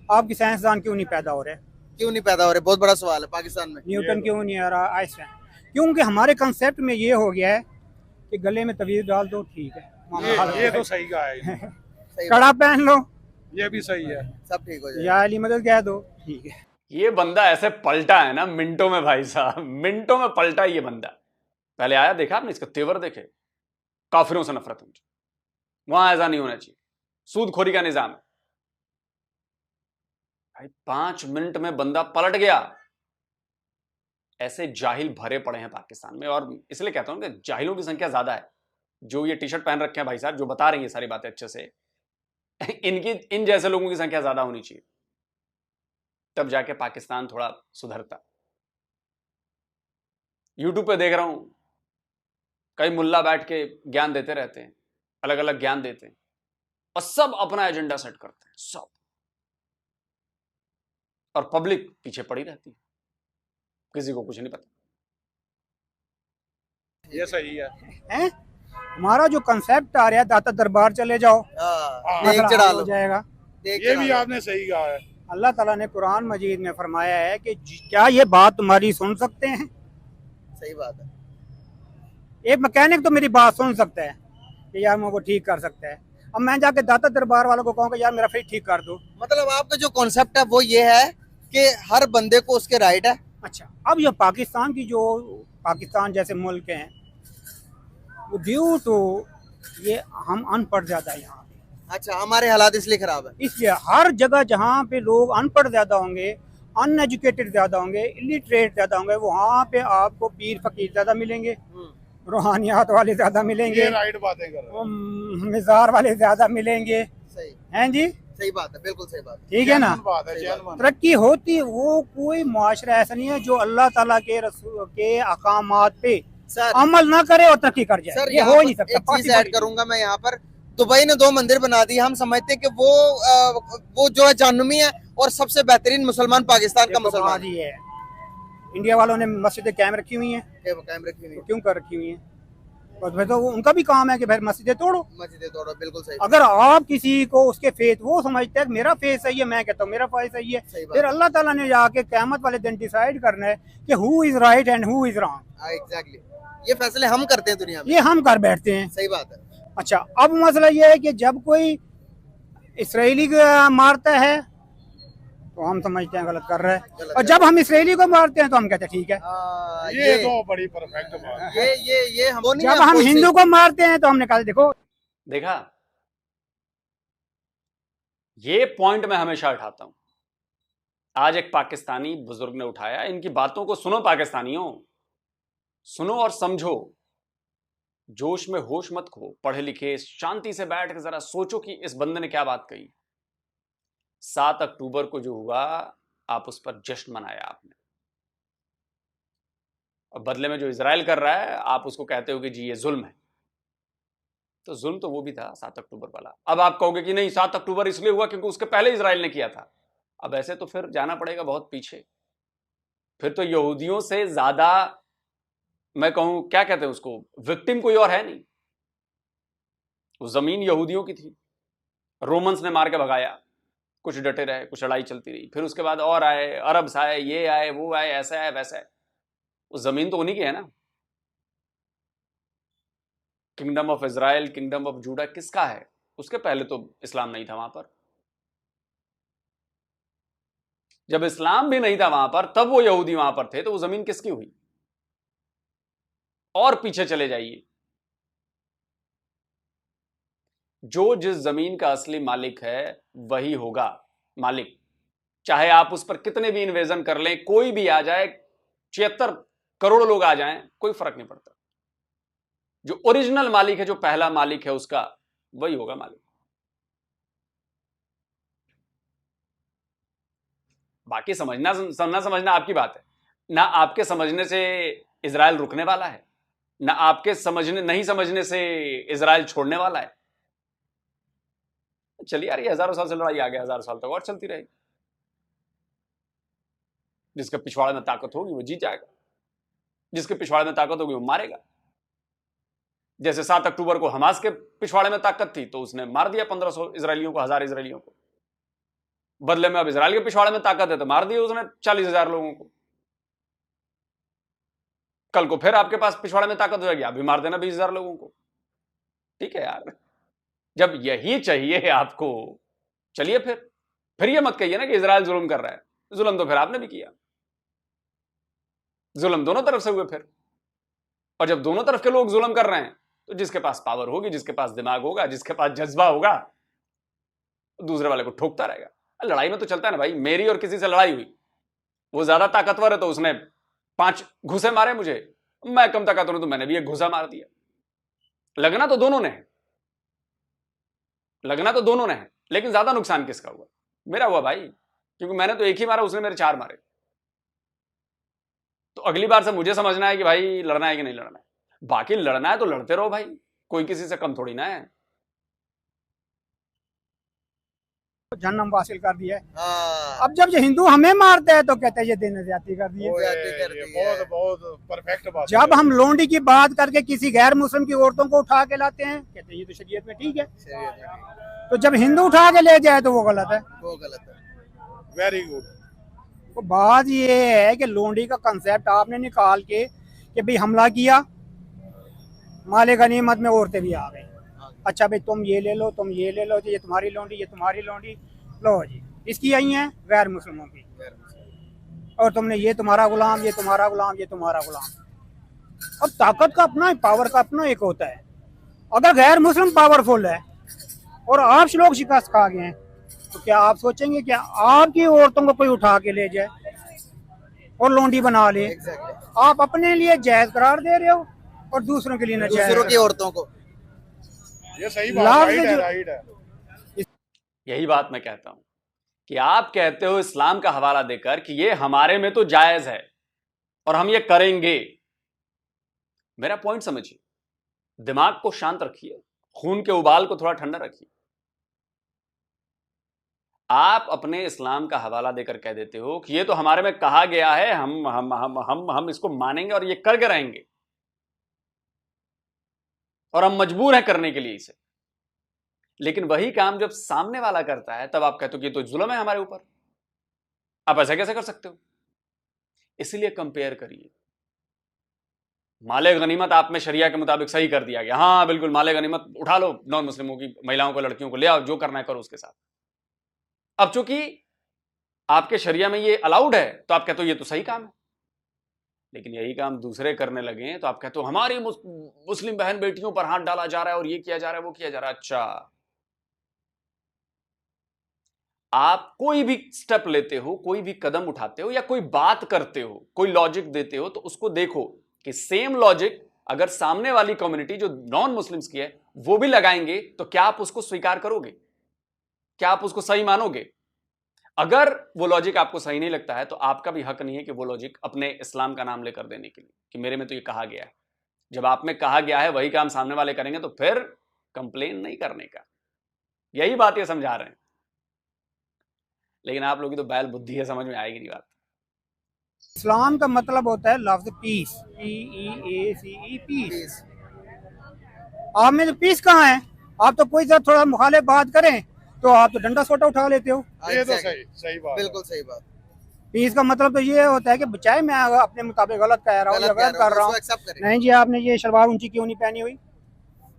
आपके साइंसदान क्यों नहीं पैदा हो रहे? क्यों नहीं पैदा हो रहे? बहुत बड़ा सवाल है पाकिस्तान में। न्यूटन क्यों नहीं आ रहा? आइंस्टाइन? क्योंकि हमारे कंसेप्ट में ये हो गया है कि गले में तवीज़ डाल दो, ठीक है, मामला हल ये है। तो सही कहा है। सही कड़ा पहन लो, ये भी सही है। सब ठीक हो जाएगा। या अली मदद कह दो, ठीक है। ये बंदा ऐसे पलटा है ना मिनटों में, भाई साहब, मिनटों में पलटा ये बंदा। पहले आया, देखा आपने इसका तेवर देखे, काफिरों से नफरत है मुझे, वहां ऐसा नहीं होना चाहिए, सूदखोरी का निजाम है। भाई 5 मिनट में बंदा पलट गया। ऐसे जाहिल भरे पड़े हैं पाकिस्तान में, और इसलिए कहता हूं कि जाहिलों की संख्या ज्यादा है। जो ये टी शर्ट पहन रखे हैं भाई साहब, जो बता रही है सारी बातें अच्छे से, इन जैसे लोगों की संख्या ज्यादा होनी चाहिए, तब जाके पाकिस्तान थोड़ा सुधरता। यूट्यूब पे देख रहा हूं, कई मुल्ला बैठ के ज्ञान देते रहते हैं, अलग अलग ज्ञान देते हैं, और सब अपना एजेंडा सेट करते हैं, सब, और पब्लिक पीछे पड़ी रहती है, किसी को कुछ नहीं पता। ये सही है। हैं? हमारा जो कंसेप्ट आ रहा है, दाता दरबार चले जाओ, हाँ, मसला देख चढ़ा हल लो। हो जाएगा। देख ये चढ़ा भी लो। आपने सही कहा है। अल्लाह ताला ने कुरान मजीद में फरमाया है कि क्या ये बात तुम्हारी सुन सकते हैं? सही बात है। एक मैकेनिक तो मेरी बात सुन सकता है कि यार मेरे को ठीक कर सकता है, अब मैं जाके दाता दरबार वालों को कहूँगा यार मेरा फ्रिज ठीक कर दो। मतलब आपका जो कॉन्सेप्ट है वो ये है कि हर बंदे को उसके राइट है। अच्छा, अब ये पाकिस्तान की जो, पाकिस्तान जैसे मुल्क हैं, वो ड्यू टू ये हम अनपढ़ ज़्यादा है यहाँ पे, अच्छा, हमारे हालात इसलिए खराब है। इसलिए हर जगह जहाँ पे लोग अनपढ़ ज़्यादा होंगे, अनएजुकेटेड ज़्यादा होंगे, इलिटरेट ज़्यादा होंगे, वहाँ पे आपको पीर फकीर ज़्यादा मिलेंगे, रूहानियात वाले ज़्यादा मिलेंगे, ये राइट बातें कर रहे हैं। मिज़ार वाले ज़्यादा मिलेंगे। सही, हैं जी? सही बात है, बिल्कुल सही बात है। ठीक है ना? जेन्युइन बात है, जेन्युइन। तरक्की होती, वो कोई मुआशरा ऐसा नहीं है जो अल्लाह ताला के रसूल के अहकामात पे सर अमल ना करे और तरक्की कर जाए। सर ये यहाँ हो पर नहीं सकता। एक चीज ऐड करूंगा मैं यहाँ पर। दुबई ने 2 मंदिर बना दिए, हम समझते हैं कि वो जो है जानवी है और सबसे बेहतरीन मुसलमान पाकिस्तान का मुसलमान ही है। इंडिया वालों ने मस्जिदें कायम रखी हुई हैं, है। वो कायम रखी हुई तो क्यों कर रखी हुई हैं? और फिर तो उनका भी काम है कि भाई मस्जिदें तोड़ो। मस्जिदें तोड़ो, बिल्कुल सही। अगर आप किसी को उसके फेथ, वो समझते हैं कि मेरा फेथ सही है, मैं कहता हूँ मेरा फेथ सही है, सही बात फिर अल्लाह ताला ने जाके क़यामत वाले दिन डिसाइड करना है कि who is right and who is wrong. Exactly, ये फैसले हम करते हैं दुनिया में। ये हम कर बैठते हैं। सही बात है। अच्छा, अब मसला ये है कि जब कोई इसराइली को मारता है तो हम समझते हैं गलत कर रहा है, गलत और कर जब हम इसराइली को मारते हैं तो हम कहते हैं ठीक है। ये तो बड़ी परफेक्ट बात है। ये हम नहीं जब है, हम कोई हिंदू को मारते हैं तो हमने कहा देखो, देखा, ये पॉइंट मैं हमेशा उठाता हूं। आज एक पाकिस्तानी बुजुर्ग ने उठाया, इनकी बातों को सुनो पाकिस्तानियों, सुनो और समझो, जोश में होश मत खो, पढ़े लिखे शांति से बैठ के जरा सोचो कि इस बंदे ने क्या बात कही। 7 अक्टूबर को जो हुआ, आप उस पर जश्न मनाया आपने, और बदले में जो इजराइल कर रहा है आप उसको कहते हो कि जी ये जुल्म है। तो जुल्म तो वो भी था 7 अक्टूबर वाला। अब आप कहोगे कि नहीं 7 अक्टूबर इसलिए हुआ क्योंकि उसके पहले इजराइल ने किया था। अब ऐसे तो फिर जाना पड़ेगा बहुत पीछे, फिर तो यहूदियों से ज्यादा, मैं कहूं क्या कहते हैं उसको, विक्टिम कोई और है नहीं। वो जमीन यहूदियों की थी, रोमन्स ने मार के भगाया, कुछ डटे रहे, कुछ लड़ाई चलती रही, फिर उसके बाद और आए, अरब्स आए, ये आए, वो आए, ऐसा है वैसा है। वो जमीन तो उन्हीं की है ना। Kingdom of Israel, kingdom of JUDA किसका है? उसके पहले तो इस्लाम नहीं था वहां पर। जब इस्लाम भी नहीं था वहां पर, तब वो यहूदी वहां पर थे, तो वो जमीन किसकी हुई? और पीछे चले जाइए, जो जिस जमीन का असली मालिक है वही होगा मालिक, चाहे आप उस पर कितने भी इन्वेजन कर लें, कोई भी आ जाए, 76 करोड़ लोग आ जाएं, कोई फर्क नहीं पड़ता। जो ओरिजिनल मालिक है, जो पहला मालिक है उसका, वही होगा मालिक। बाकी समझना समझना आपकी बात है ना। आपके समझने से इजराइल रुकने वाला है ना, आपके नहीं समझने से इजराइल छोड़ने वाला है। चलिए यार, ये हजारों साल से लड़ाई आगे 1000 साल तक और चलती रहेगी। जिसके पिछवाड़े में ताकत होगी वो जीत जाएगा, जिसके पिछवाड़े में ताकत होगी वो मारेगा। जैसे 7 अक्टूबर को हमास के पिछवाड़े में ताकत थी तो उसने मार दिया 1500 इजरायलियों को, 1000 इजरायलियों को। बदले में अब इजराइल के पिछवाड़े में ताकत है तो मार दिया उसने 40,000 लोगों को। कल को फिर आपके पास पिछवाड़े में ताकत हो जाएगी, आप भी मार देना 20,000 लोगों को। ठीक है यार, जब यही चाहिए आपको, चलिए फिर ये मत कहिए ना कि इजराइल जुल्म कर रहा है। जुल्म तो फिर आपने भी किया, जुल्म दोनों तरफ से हुए फिर। और जब दोनों तरफ के लोग जुल्म कर रहे हैं तो जिसके पास पावर होगी, जिसके पास दिमाग होगा, जिसके पास जज्बा होगा, दूसरे वाले को ठोकता रहेगा। लड़ाई में तो चलता है ना भाई, मेरी और किसी से लड़ाई हुई, वो ज्यादा ताकतवर है तो उसने 5 घुसे मारे मुझे, मैं कम ताकतवर हूं तो मैंने भी 1 घुसा मार दिया। लगना तो दोनों ने है, लगना तो दोनों ने है, लेकिन ज्यादा नुकसान किसका हुआ? मेरा हुआ भाई, क्योंकि मैंने तो 1 ही मारा, उसने मेरे 4 मारे। तो अगली बार से मुझे समझना है कि भाई लड़ना है कि नहीं लड़ना है। बाकी लड़ना है तो लड़ते रहो भाई, कोई किसी से कम थोड़ी ना है। जन्म हासिल कर दिया है। हाँ, अब जब ये हिंदू हमें मारते हैं तो कहते हैं ये दिन ज्यादती कर दी है। बहुत बहुत परफेक्ट बात है। जब हम लोंडी की बात करके किसी गैर मुस्लिम की औरतों को उठा के लाते हैं, कहते हैं ये तो शरीयत में ठीक है। तो जब हिंदू उठा के ले जाए तो वो गलत है। वो गलत है। Very good. तो बात ये है कि लोंडी का कंसेप्ट आपने निकाल के कि भाई हमला किया, माले गनीमत में औरतें भी आ गई। अच्छा भाई तुम ये ले लो, तुम ये ले लो, ये तुम्हारी लोंडी, ये तुम्हारी लोंडी, लो जी इसकी आई है गैर मुस्लिमों की, और तुमने ये तुम्हारा गुलाम, ये तुम्हारा गुलाम, ये तुम्हारा गुलाम। अब ताकत का अपना, पावर का अपना एक होता है। अगर गैर मुस्लिम पावरफुल है और आप लोग शिकस्त खा गए हैं तो क्या आप सोचेंगे क्या आपकी औरतों को कोई उठा के ले जाए और लोंडी बना ले? आप अपने लिए जायज करार दे रहे हो और दूसरों के लिए नाजायज। दूसरों की औरतों को, ये सही बात है, राइट है। यही बात मैं कहता हूं कि आप कहते हो इस्लाम का हवाला देकर कि ये हमारे में तो जायज है और हम ये करेंगे। मेरा पॉइंट समझिए, दिमाग को शांत रखिए, खून के उबाल को थोड़ा ठंडा रखिए। आप अपने इस्लाम का हवाला देकर कह देते हो कि ये तो हमारे में कहा गया है, हम इसको मानेंगे और ये करके रहेंगे और हम मजबूर हैं करने के लिए इसे। लेकिन वही काम जब सामने वाला करता है तब आप कहते हो कि ये तो जुल्म है हमारे ऊपर। आप ऐसा कैसे कर सकते हो? इसलिए कंपेयर करिए। माले गनीमत आप में शरिया के मुताबिक सही कर दिया गया, हाँ बिल्कुल, माले गनीमत उठा लो, नॉन मुस्लिमों की महिलाओं को, लड़कियों को ले आओ, जो करना है करो उसके साथ। अब चूंकि आपके शरिया में ये अलाउड है तो आप कहते हो ये तो सही काम है। लेकिन यही काम दूसरे करने लगे तो आप कहते हो हमारी मुस्लिम बहन बेटियों पर हाथ डाला जा रहा है और ये किया जा रहा है, वो किया जा रहा है। अच्छा, आप कोई भी स्टेप लेते हो, कोई भी कदम उठाते हो या कोई बात करते हो, कोई लॉजिक देते हो, तो उसको देखो कि सेम लॉजिक अगर सामने वाली कम्युनिटी जो नॉन मुस्लिम्स की है वो भी लगाएंगे तो क्या आप उसको स्वीकार करोगे? क्या आप उसको सही मानोगे? अगर वो लॉजिक आपको सही नहीं लगता है तो आपका भी हक नहीं है कि वो लॉजिक अपने इस्लाम का नाम लेकर देने के लिए कि मेरे में तो ये कहा गया है। जब आप में कहा गया है वही काम सामने वाले करेंगे तो फिर कंप्लेन नहीं करने का। यही बात ये समझा रहे हैं, लेकिन आप लोगों की तो बैल बुद्धि है, समझ में आएगी नहीं बात। इस्लाम का मतलब होता है लफ्ज पीस, PEACE, पीस। आप में तो पीस कहाँ है? आप तो कोई सा थोड़ा मुखालिफ बात करें तो आप तो डंडा सोटा उठा लेते हो। ये तो सही बात, बिल्कुल सही बात। पीस का मतलब तो ये होता है कि बचाए मैं अपने मुताबिक गलत कह रहा हूँ या गलत कर रहा हूँ, नहीं जी आपने ये शलवार ऊंची क्यों नहीं पहनी हुई,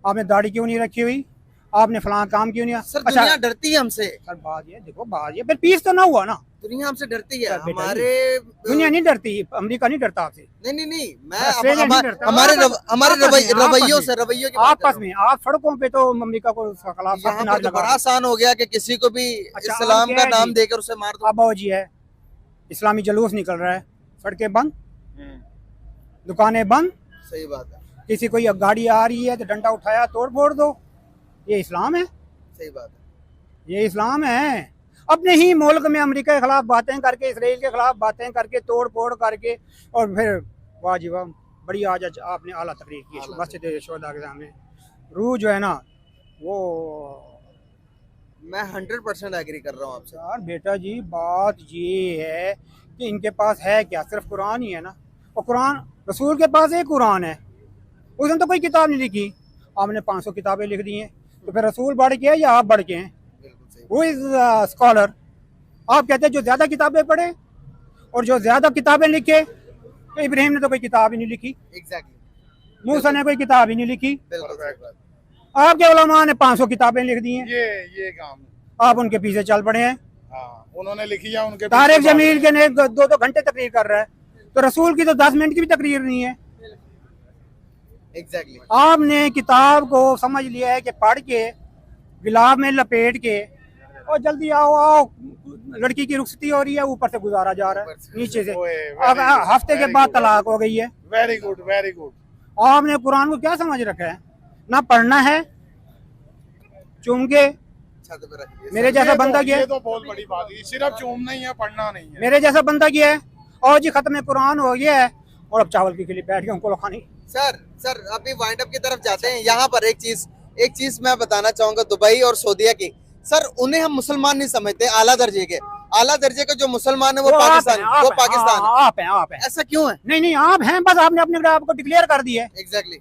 आपने दाढ़ी क्यों नहीं रखी हुई, आपने फलां काम क्यों नहीं। सर दुनिया डरती है हमसे। सर बात ये देखो, बात ये फिर पीस तो ना हुआ ना। दुनिया हमसे डरती है, सर बेटा, हमारे दुनिया नहीं डरती, अमरीका नहीं डरता आपसे। नहीं मैं ऑस्ट्रेलिया नहीं डरता। हमारे रवैयों से आपस में आप सड़कों पे तो अमरीका को खिलाफ यहाँ पर तो बड़ा आसान हो गया कि किसी को भी इस्लाम का नाम देकर उसे मार दो। अब जी है, इस्लामी जुलूस निकल रहा है, सड़कें बंद, दुकानें बंद। सही बात है। किसी कोई गाड़ी आ रही है तो डंडा उठाया तोड़ फोड़ दो, ये इस्लाम है? सही बात है, ये इस्लाम है। अपने ही मुल्क में अमेरिका के खिलाफ बातें करके, इसराइल के खिलाफ बातें करके, तोड़ फोड़ करके, और फिर वाह जी वाह बड़ी आज आपने आला तकरीर की मस्जिद शोहदा के सामने। रूह जो है ना वो मैं 100% एग्री कर रहा हूँ आपसे। यार बेटा जी, बात ये है कि इनके पास है क्या, सिर्फ कुरान ही है ना। और कुरान, रसूल के पास एक कुरान है, उसने तो कोई किताब नहीं लिखी। आपने 500 किताबें लिख दी हैं, तो फिर रसूल बढ़ के है या आप बढ़ के हैं? बिल्कुल सही। वो इज स्कॉलर। आप कहते हैं जो ज्यादा किताबें पढ़े और जो ज्यादा किताबें लिखे, तो इब्राहिम ने तो कोई किताब ही नहीं लिखी, एग्जैक्टली, मूसा ने कोई किताब ही नहीं लिखी, बिल्कुल सही बात। आपके उलमा ने 500 किताबें लिख दी हैं, ये काम है। आप उनके पीछे चल पड़े हैं। हाँ, उन्होंने लिखी या उनके तारिक पीछे जमील के ने 2-2 घंटे तकरीर कर रहा है, तो रसूल की तो 10 मिनट की भी तकरीर नहीं है। एग्जैक्टली। आपने किताब को समझ लिया है कि पढ़ के गिलाफ में लपेट के और जल्दी आओ आओ, लड़की की रुखसती हो रही है, ऊपर से गुजारा जा रहा है नीचे से। ओए, अब very good, हफ्ते के very बाद good. तलाक हो गई है। Very good, very good. आपने कुरान को क्या समझ रखा है? ना पढ़ना है, चूम के छत पे रखिए। मेरे जैसा बंदा गया ये है, तो बहुत बड़ी बात है, सिर्फ चूमना ही है, पढ़ना नहीं है। मेरे जैसा बंदा गया है और जी खत्म कुरान हो गया है और अब चावल की खिली बैठ के उनको खानी। सर अभी वाइंड अप की तरफ जाते हैं। यहाँ पर एक चीज मैं बताना चाहूंगा दुबई और सऊदीया की। सर उन्हें हम मुसलमान नहीं समझते, आला दर्जे के जो मुसलमान है वो पाकिस्तान है। आप हैं। ऐसा क्यों है? नहीं आप हैं, बस आपने अपने आप को डिक्लेयर कर दिया है। एग्जैक्टली।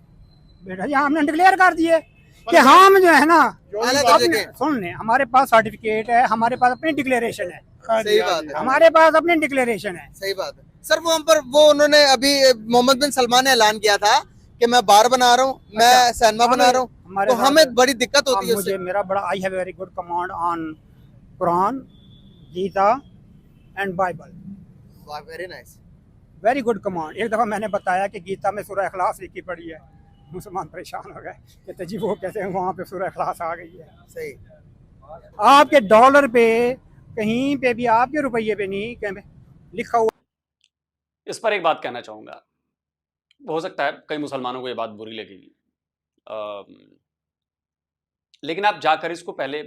बेटा जी, आपने डिक्लेयर कर दिया है कि हम जो है ना, आला दर्जे के। सुन ले, हमारे पास सर्टिफिकेट है, हमारे पास अपनी डिक्लेरेशन है, सही बात है। हमारे पास अपनी डिक्लेरेशन है। सही बात है सर। वो उन्होंने अभी मोहम्मद बिन सलमान ने ऐलान किया था कि मैं बार बना रहा हूँ, मैं सिनेमा बना रहा हूँ, तो हमें बड़ी दिक्कत होती है उससे। मुझे मेरा बड़ा, I have very good command on Quran, Gita and Bible. Very nice. Very good command. एक दफा मैंने बताया कि गीता में सूरह इखलास लिखी पड़ी है, मुसलमान परेशान हो गए, कहते जी वो कैसे वहाँ पे सूरह इखलास आ गई है। सही। आपके डॉलर पे कहीं पे भी, आपके रुपये पे नहीं कहीं लिखा हुआ। इस पर एक बात कहना चाहूँगा, हो सकता है कई मुसलमानों को ये बात बुरी लगेगी, लेकिन आप जाकर इसको पहले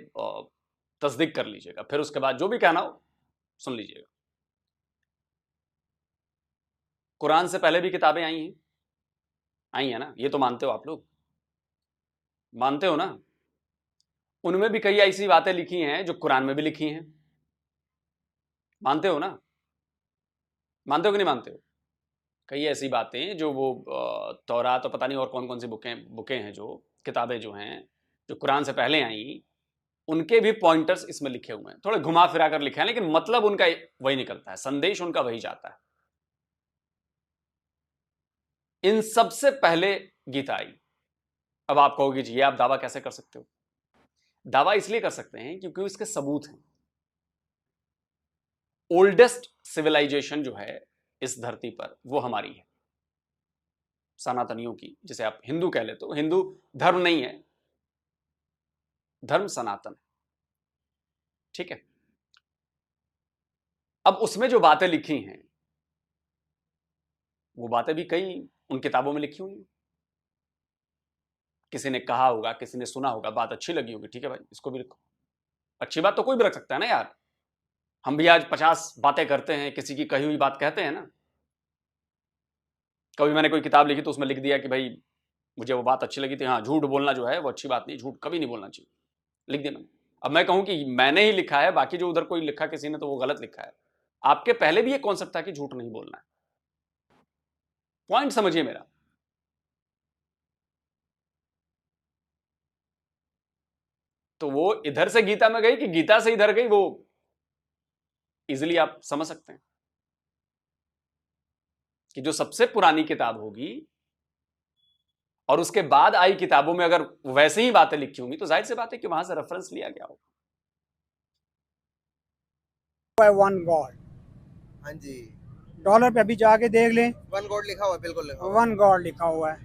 तस्दीक कर लीजिएगा, फिर उसके बाद जो भी कहना हो सुन लीजिएगा। कुरान से पहले भी किताबें आई हैं ना, ये तो मानते हो आप लोग, मानते हो ना? उनमें भी कई ऐसी बातें लिखी हैं जो कुरान में भी लिखी हैं, मानते हो ना? मानते हो कि नहीं मानते हो? कई ऐसी बातें जो वो तौरात तो पता नहीं और कौन कौन सी बुकें हैं, जो किताबें जो हैं जो कुरान से पहले आई, उनके भी पॉइंटर्स इसमें लिखे हुए हैं, थोड़े घुमा फिरा कर लिखे हैं, लेकिन मतलब उनका वही निकलता है, संदेश उनका वही जाता है। इन सबसे पहले गीता आई। अब आप कहोगे जी ये आप दावा कैसे कर सकते हो? दावा इसलिए कर सकते हैं क्योंकि इसके सबूत हैं। ओल्डेस्ट सिविलाइजेशन जो है इस धरती पर वो हमारी है, सनातनियों की, जिसे आप हिंदू कह लेते हो। हिंदू धर्म नहीं है, धर्म सनातन है, ठीक है? अब उसमें जो बातें लिखी हैं वो बातें भी कई उन किताबों में लिखी हुई हैं। किसी ने कहा होगा, किसी ने सुना होगा, बात अच्छी लगी होगी, ठीक है भाई इसको भी लिखो। अच्छी बात तो कोई भी रख सकता है ना यार। हम भी आज 50 बातें करते हैं, किसी की कही हुई बात कहते हैं ना। कभी मैंने कोई किताब लिखी तो उसमें लिख दिया कि भाई मुझे वो बात अच्छी लगी थी। हाँ, झूठ बोलना जो है वो अच्छी बात नहीं, झूठ कभी नहीं बोलना चाहिए, लिख दिया मैंने। अब मैं कहूं कि मैंने ही लिखा है, बाकी जो उधर कोई लिखा किसी ने तो वो गलत लिखा है। आपके पहले भी ये कॉन्सेप्ट था कि झूठ नहीं बोलना है। पॉइंट समझिए मेरा। तो वो इधर से गीता में गई कि गीता से इधर गई, वो इजिली आप समझ सकते हैं कि जो सबसे पुरानी किताब होगी और उसके बाद आई किताबों में अगर वैसे ही बातें लिखी होंगी तो जाहिर सी बात है कि वहां से रेफरेंस लिया गया होगा। One God. हाँ जी, डॉलर पे अभी जाके देख लें, वन गॉड लिखा हुआ है, बिल्कुल लिखा हुआ है, वन गॉड लिखा हुआ है,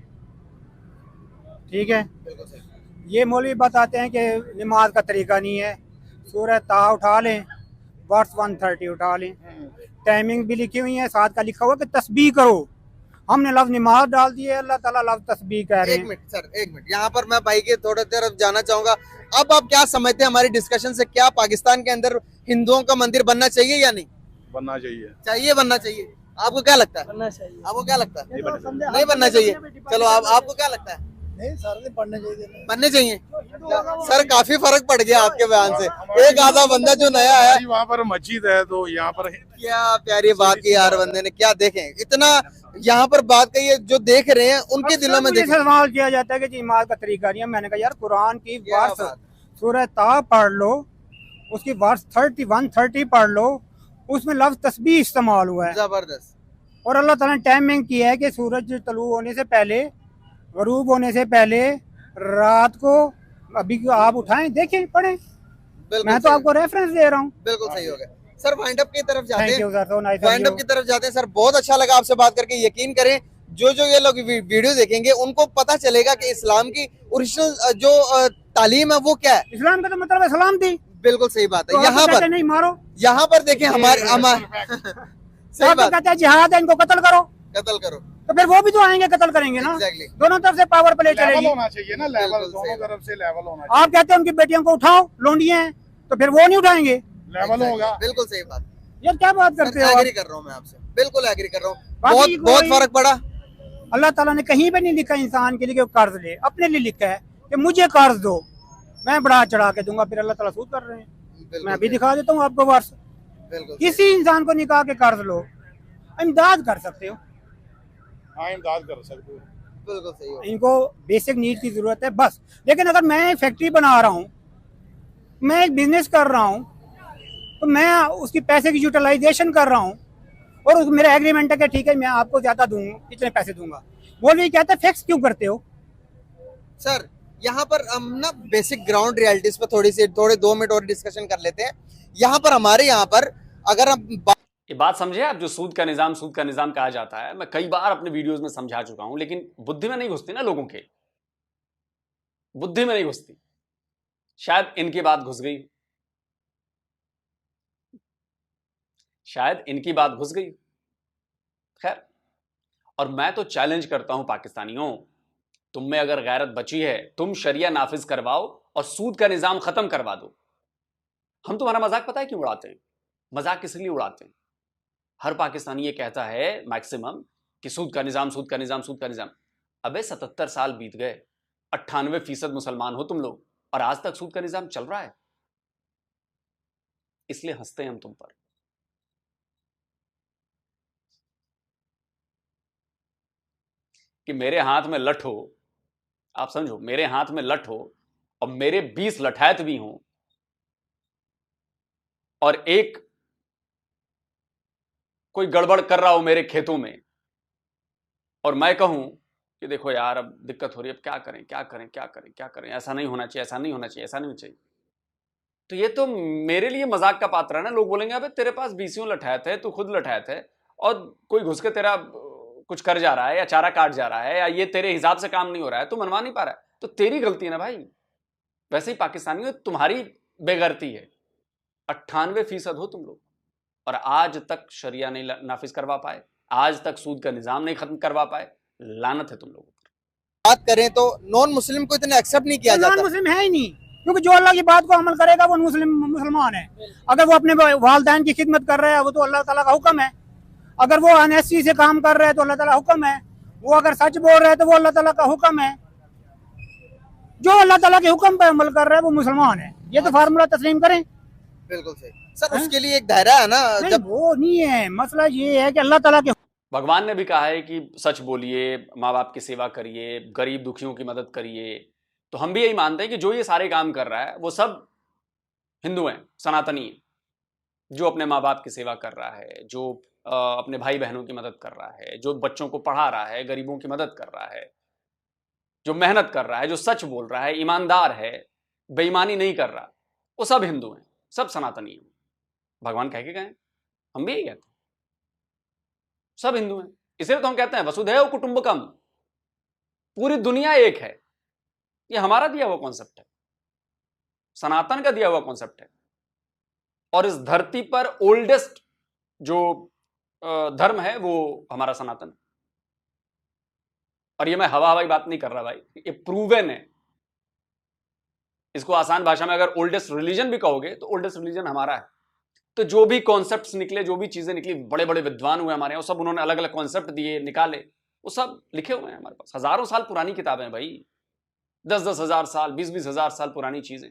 ठीक है? बिल्कुल सही। ये मौलवी बताते हैं कि नमाज का तरीका नहीं है। सूरह ताहा उठा लें, वर्स 130 उठा लें, टाइमिंग भी लिखी हुई है, साथ का लिखा हुआ कि तस्बीह करो। हमने लफ्ज नमाज डाल दिए, अल्लाह ताला लफ्ज तस्बीह कह रहे हैं। एक मिनट सर, एक मिनट, यहाँ पर मैं भाई के थोड़ी तरफ जाना चाहूंगा। अब आप क्या समझते हैं हमारी डिस्कशन से, क्या पाकिस्तान के अंदर हिंदुओं का मंदिर बनना चाहिए या नहीं? बनना चाहिए, चाहिए, बनना चाहिए। आपको क्या लगता है? बनना चाहिए। आपको क्या लगता है? नहीं नहीं बनना चाहिए। चलो आपको क्या लगता है? नहीं सारे पढ़ने चाहिए बनने चाहिए। सर काफी फर्क पड़ गया आपके बयान से। एक आधा बंदा जो नया आया, वहाँ पर मस्जिद है तो यहाँ पर क्या प्यारी बात की यार बंदे ने, क्या देखें इतना यहाँ पर बात कही है, जो देख रहे हैं उनके दिलों में देखें। सवाल किया जाता है कि जी इमारत का तरीका नहीं है। मैंने कहा यार कुरान की क्या वर्स बात। सूरह ता पढ़ लो, उसकी वर्स 31-30 पढ़ लो, उसमें लफ्ज तस्बीह इस्तेमाल हुआ है। जबरदस्त। और अल्लाह ताला ने टाइमिंग की है कि सूरज तलू होने से पहले, गरूब होने से पहले, रात को अभी आप उठाएं, देखें, पढ़ें। बिल्कुल मैं तो सही। आपको रेफरेंस दे रहा हूँ। बिल्कुल सही हो गया। सर वाइंड अप की तरफ जाते थैंक हैं, you sir, so nice. Wind up की तरफ जाते हैं। सर बहुत अच्छा लगा आपसे बात करके। यकीन करें जो ये लोग वीडियो देखेंगे उनको पता चलेगा कि इस्लाम की ओरिजिनल जो तालीम है वो क्या है। इस्लाम का तो मतलब है सलामती। बिल्कुल सही बात तो है। आप तो कहते हैं नहीं मारो, यहाँ पर देखें हमारे सही आप तो बात, कहते हैं जिहाद है, इनको कत्ल करो, कत्ल करो। तो फिर वो भी तो आएंगे, कत्ल करेंगे ना। एग्जैक्टली। दोनों तरफ से पावर प्ले लेवल चलेगी। होना चाहिए ना, लेवल बिल्कुल दोनों सही। तरफ से लेवल होना चाहिए। आप कहते हैं उनकी बेटियों को उठाओ, लोंडियां हैं, तो फिर वो नहीं उठाएंगे। लेवल होगा। बिल्कुल सही बात। यार क्या बात करते हो आप? एग्री कर रहा हूँ मैं आपसे, बिल्कुल एग्री कर रहा हूँ। बाकी बहुत कोई- बहुत फर्क पड़ा। अल्लाह ताला ने कहीं पे नहीं लिखा इंसान के लिए कि वो कर्ज ले, अपने लिए लिखा है कि मुझे कर्ज दो, मैं बढ़ा चढ़ा के दूंगा। फिर अल्लाह ताला सूद कर रहे हैं। बिल्कुल मैं अभी सही, दिखा देता हूँ आपको वर्ष। बिल्कुल सही। किसी इंसान को निकाह के कर्ज लो, इमदाद कर सकते हो। हाँ इमदाद कर सकते हो। बिल्कुल सही हो। इनको बेसिक नीड की जरूरत है बस। लेकिन अगर मैं फैक्ट्री बना रहा हूँ, मैं एक बिजनेस कर रहा हूँ, तो मैं उसकी पैसे की यूटिलाइजेशन कर रहा हूँ, और मेरा एग्रीमेंट है कि ठीक है मैं आपको ज्यादा दूंगा, इतने पैसे दूंगा। वो भी कहते हैं फिक्स क्यों करते हो? सर यहाँ पर हम ना बेसिक ग्राउंड रियलिटीज पे थोड़े 2 मिनट और डिस्कशन कर लेते हैं। यहाँ पर हमारे यहाँ पर अगर हम ये बात समझे आप, जो सूद का निजाम कहा जाता है, मैं कई बार अपने वीडियोस में समझा चुका हूं, लेकिन बुद्धि में नहीं घुसती ना, लोगों के बुद्धि में नहीं घुसती। शायद इनकी बात घुस गई, शायद इनकी बात घुस गई। खैर, और मैं तो चैलेंज करता हूं पाकिस्तानियों, तुम में अगर गैरत बची है, तुम शरिया नाफिज करवाओ और सूद का निजाम खत्म करवा दो। हम तुम्हारा मजाक पता है क्यों उड़ाते हैं? मजाक इसलिए उड़ाते हैं, हर पाकिस्तानी ये कहता है मैक्सिमम कि सूद का निजाम, सूद का निजाम, सूद का निजाम। अबे 77 साल बीत गए, 98% मुसलमान हो तुम लोग, और आज तक सूद का निजाम चल रहा है। इसलिए हंसते हैं हम तुम पर। कि मेरे हाथ में लठ हो, आप समझो, मेरे हाथ में लठ हो और मेरे 20 लठैत भी हों, और एक कोई गड़बड़ कर रहा हो मेरे खेतों में, और मैं कहूं कि देखो यार अब दिक्कत हो रही है, अब क्या करें क्या करें क्या करें क्या करें, ऐसा नहीं होना चाहिए, ऐसा नहीं होना चाहिए, ऐसा नहीं होना चाहिए, तो ये तो मेरे लिए मजाक का पात्र है ना। लोग बोलेंगे अबे तेरे पास 20 लठैत है, तू खुद लठैत है, और कोई घुस के तेरा कुछ कर जा रहा है या चारा काट जा रहा है या ये तेरे हिसाब से काम नहीं हो रहा है, तू मनवा नहीं पा रहा है, तो तेरी गलती है ना भाई। वैसे ही पाकिस्तानियों तुम्हारी बेगैरती है। 98% हो तुम लोग, और आज तक शरिया नहीं नाफिज करवा पाए, आज तक सूद का निजाम नहीं खत्म करवा पाए। लानत है तुम लोगों पर। बात करें तो नॉन मुस्लिम को इतना एक्सेप्ट नहीं किया नॉन जाता। मुस्लिम है ही नहीं, क्योंकि जो अल्लाह की बात को अमल करेगा वो मुसलमान है। अगर वो अपने वालिदैन की खिदमत कर रहा है वो तो अल्लाह ताला का हुक्म है। अगर वो अनएससी से काम कर रहा है तो अल्लाह ताला का हुक्म है। वो अगर सच बोल रहा है तो वो अल्लाह ताला का हुक्म है। जो अल्लाह ताला के हुक्म पे अमल कर रहा है वो मुसलमान है। ये तो फार्मूला तस्लीम करें। बिल्कुल सही सर, उसके लिए एक दायरा है ना। नहीं, जब वो नहीं है, मसला ये है कि अल्लाह ताला के भगवान ने भी कहा है कि सच बोलिए, माँ बाप की सेवा करिए, गरीब दुखियों की मदद करिए। तो हम भी यही मानते हैं कि जो ये सारे काम कर रहा है वो सब हिंदू हैं, सनातनी हैं। जो अपने माँ बाप की सेवा कर रहा है, जो अपने भाई बहनों की मदद कर रहा है, जो बच्चों को पढ़ा रहा है, गरीबों की मदद कर रहा है, जो मेहनत कर रहा है, जो सच बोल रहा है, ईमानदार है, बेईमानी नहीं कर रहा, वो सब हिंदू हैं, सब सनातनी हैं। भगवान कह के गए, हम भी यही कहते हैं, सब हिंदू हैं। इसलिए तो हम कहते हैं वसुधैव कुटुंबकम, पूरी दुनिया एक है। ये हमारा दिया हुआ कॉन्सेप्ट है, सनातन का दिया हुआ कॉन्सेप्ट है। और इस धरती पर ओल्डेस्ट जो धर्म है वो हमारा सनातन। और ये मैं हवाई बात नहीं कर रहा भाई, ये प्रूवन है। इसको आसान भाषा में अगर ओल्डेस्ट रिलीजन भी कहोगे तो ओल्डेस्ट रिलीजन हमारा है। तो जो भी कॉन्सेप्ट्स निकले, जो भी चीजें निकली, बड़े बड़े विद्वान हुए हमारे यहाँ, सब उन्होंने अलग अलग कॉन्सेप्ट दिए, निकाले, वो सब लिखे हुए हैं हमारे पास। हजारों साल पुरानी किताबें हैं भाई, 10-10 हजार साल, 20-20 हजार साल पुरानी चीजें,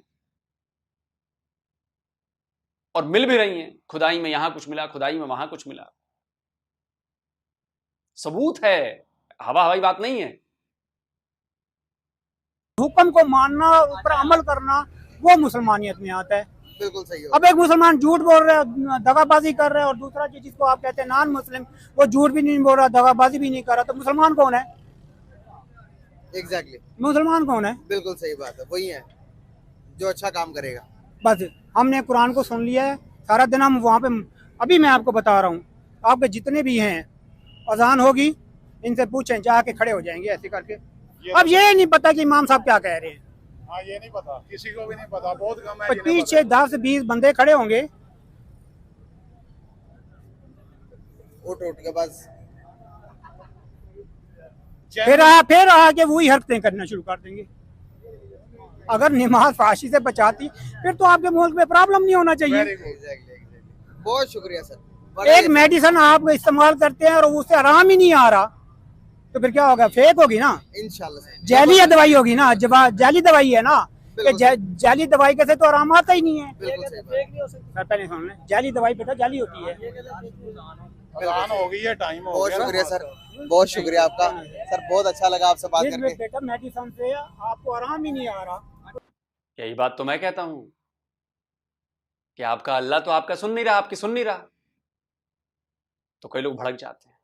और मिल भी रही हैं। खुदाई में यहां कुछ मिला, खुदाई में वहां कुछ मिला, सबूत है, हवा हवाई बात नहीं है। हुक्म को मानना, ऊपर अमल करना, वो मुसलमानियत में आता है। बिल्कुल सही हो। अब एक मुसलमान झूठ बोल रहा है, दगाबाजी कर रहा है, और दूसरा चीज जिसको आप कहते हैं नॉन मुस्लिम, वो झूठ भी नहीं बोल रहा, दगाबाजी भी नहीं कर रहा, तो मुसलमान कौन है? एग्जैक्टली, मुसलमान कौन है? बिल्कुल सही बात है, वही है जो अच्छा काम करेगा। बस हमने कुरान को सुन लिया है, सारा दिन हम वहाँ पे, अभी मैं आपको बता रहा हूँ, आपके जितने भी हैं, अजान होगी, इनसे पूछें, जाके खड़े हो जाएंगे ऐसे करके। अब ये नहीं पता कि इमाम साहब क्या कह रहे हैं। हाँ, ये नहीं पता, किसी को भी नहीं पता, बहुत कम है। 25 10 20 बंदे खड़े होंगे, उठ के बस फिर आके वही हरकतें करना शुरू कर देंगे। अगर नमाज फाशी से बचाती, फिर तो आपके मुल्क में प्रॉब्लम नहीं होना चाहिए। एग्जैक्टली। बहुत शुक्रिया सर। एक मेडिसिन आप इस्तेमाल करते हैं और उससे आराम ही नहीं आ रहा, तो फिर क्या होगा? फेक होगी ना, इंशाल्लाह जैली दवाई होगी ना, जाली दवाई है ना, जाली दवाई के से तो आराम आता ही नहीं है। बिल्कुल सही बात। सर पहले सुन लें, जाली दवाई बेटा जाली होती है। अजान हो गई है, टाइम हो बहुत गया। शुक्रिया सर, बहुत शुक्रिया आपका सर, बहुत अच्छा लगा आपसे बात करके। बेटा मेडिसिन से आपको आराम ही नहीं आ रहा। यही बात तो मैं कहता हूं कि आपका अल्लाह तो आपका सुन नहीं रहा, आपकी सुन नहीं रहा, तो कई लोग भड़क जाते हैं,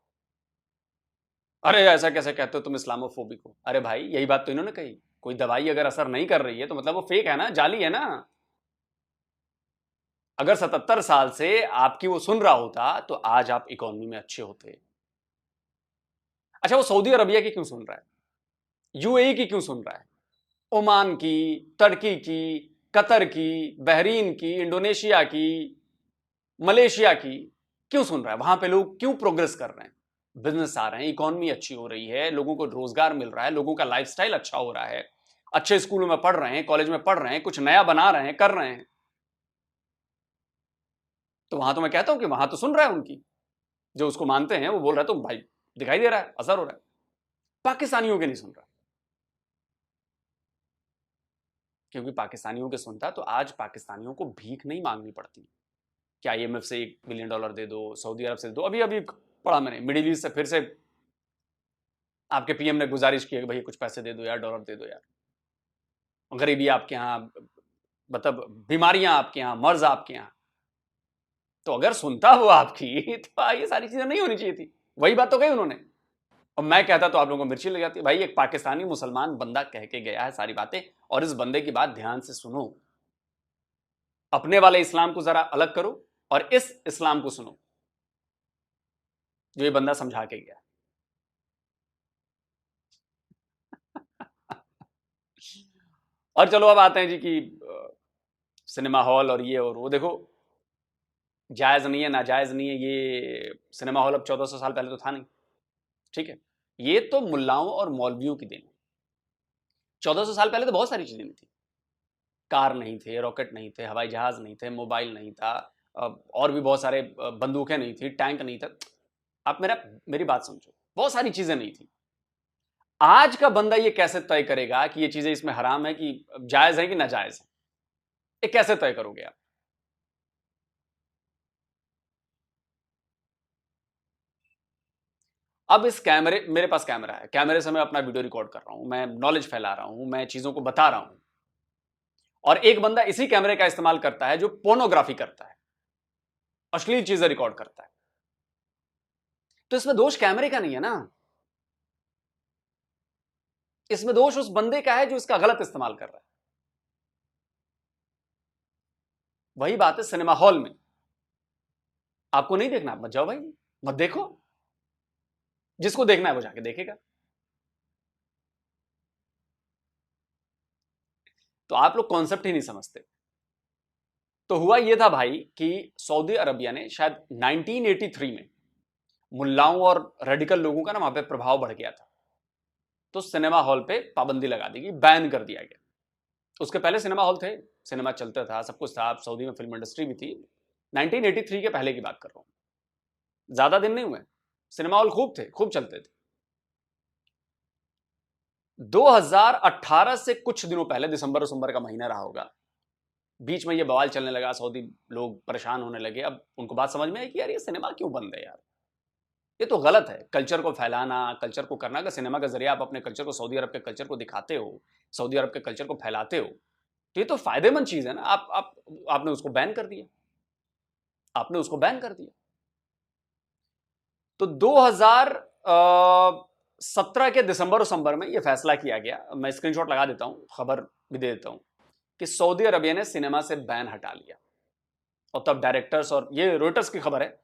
अरे ऐसा कैसे कहते हो तुम इस्लामोफोबिक हो। अरे भाई, यही बात तो इन्होंने कही, कोई दवाई अगर असर नहीं कर रही है तो मतलब वो फेक है ना, जाली है ना। अगर 77 साल से आपकी वो सुन रहा होता तो आज आप इकोनॉमी में अच्छे होते। अच्छा, वो सऊदी अरबिया की क्यों सुन रहा है, यूएई की क्यों सुन रहा है, ओमान की, तुर्की की, कतर की, बहरीन की, इंडोनेशिया की, मलेशिया की क्यों सुन रहा है? वहां पे लोग क्यों प्रोग्रेस कर रहे हैं, बिजनेस आ रहे हैं, इकोनॉमी अच्छी हो रही है, लोगों को रोजगार मिल रहा है, लोगों का लाइफस्टाइल अच्छा हो रहा है, अच्छे स्कूलों में पढ़ रहे हैं, कॉलेज में पढ़ रहे हैं, कुछ नया बना रहे हैं, कर रहे हैं। तो वहां तो मैं कहता हूं कि वहां तो सुन रहा है उनकी, जो उसको मानते हैं वो बोल रहा है तो भाई दिखाई दे रहा है, असर हो रहा है। पाकिस्तानियों के नहीं सुन रहा, क्योंकि पाकिस्तानियों के सुनता तो आज पाकिस्तानियों को भीख नहीं मांगनी पड़ती। क्या IMF से $1 बिलियन दे दो, सऊदी अरब से दे दो। अभी अभी पढ़ा मैंने, मिडिल ईस्ट से फिर से आपके PM ने गुजारिश की है कि भाई कुछ पैसे दे दो यार, डॉलर दे दो यार, गरीबी आपके यहाँ, मतलब बीमारियां आपके यहाँ, मर्ज आपके यहाँ। तो अगर सुनता वो आपकी तो ये सारी चीजें नहीं होनी चाहिए थी। वही बात तो कही उन्होंने, और मैं कहता तो आप लोगों को मिर्ची लग जाती। भाई एक पाकिस्तानी मुसलमान बंदा कह के गया है सारी बातें, और इस बंदे की बात ध्यान से सुनो, अपने वाले इस्लाम को जरा अलग करो और इस इस्लाम को सुनो जो ये बंदा समझा के गया। और चलो अब आते हैं जी कि सिनेमा हॉल और ये और वो। देखो, जायज नहीं है, नाजायज नहीं है, ये सिनेमा हॉल अब 1400 साल पहले तो था नहीं, ठीक है, ये तो मुल्लाओं और मौलवियों की देन है। 1400 साल पहले तो बहुत सारी चीजें नहीं थी, कार नहीं थे, रॉकेट नहीं थे, हवाई जहाज नहीं थे, मोबाइल नहीं था, और भी बहुत सारे, बंदूकें नहीं थी, टैंक नहीं था। आप मेरी बात समझो, बहुत सारी चीजें नहीं थी। आज का बंदा ये कैसे तय करेगा कि ये चीजें इसमें हराम है कि जायज है कि नाजायज है? ये कैसे तय करोगे आप? अब इस कैमरे, मेरे पास कैमरा है, कैमरे से मैं अपना वीडियो रिकॉर्ड कर रहा हूं, मैं नॉलेज फैला रहा हूं, मैं चीजों को बता रहा हूं, और एक बंदा इसी कैमरे का इस्तेमाल करता है जो पोर्नोग्राफी करता है, अश्लील चीजें रिकॉर्ड करता है। तो इसमें दोष कैमरे का नहीं है ना, इसमें दोष उस बंदे का है जो इसका गलत इस्तेमाल कर रहा है। वही बात है सिनेमा हॉल में, आपको नहीं देखना मत जाओ भाई, मत देखो, जिसको देखना है वो जाके देखेगा। तो आप लोग कॉन्सेप्ट ही नहीं समझते। तो हुआ ये था भाई कि सऊदी अरबिया ने शायद 1983 में मुल्लाओं और रेडिकल लोगों का ना वहां पे प्रभाव बढ़ गया था, तो सिनेमा हॉल पे पाबंदी लगा दी गई, बैन कर दिया गया। उसके पहले सिनेमा हॉल थे, सिनेमा चलता था, सब कुछ था, सऊदी में फिल्म इंडस्ट्री भी थी। 1983 के पहले की बात कर रहा हूं, ज्यादा दिन नहीं हुए, सिनेमा हॉल खूब थे, खूब चलते थे। 2018 से कुछ दिनों पहले, दिसंबर का महीना रहा होगा, बीच में ये बवाल चलने लगा, सऊदी लोग परेशान होने लगे। अब उनको बात समझ में आई कि यार ये सिनेमा क्यों बंद है यार, ये तो गलत है। कल्चर को फैलाना, कल्चर को करना, अगर सिनेमा के जरिए आप अपने कल्चर को, सऊदी अरब के कल्चर को दिखाते हो, सऊदी अरब के कल्चर को फैलाते हो, तो ये तो फायदेमंद चीज है ना। आपने उसको बैन कर दिया, आपने उसको बैन कर दिया। तो 2017 के दिसंबर में यह फैसला किया गया। मैं स्क्रीनशॉट लगा देता हूं, खबर भी दे देता हूं कि सऊदी अरबिया ने सिनेमा से बैन हटा लिया। और तब डायरेक्टर्स, और ये रॉयटर्स की खबर है,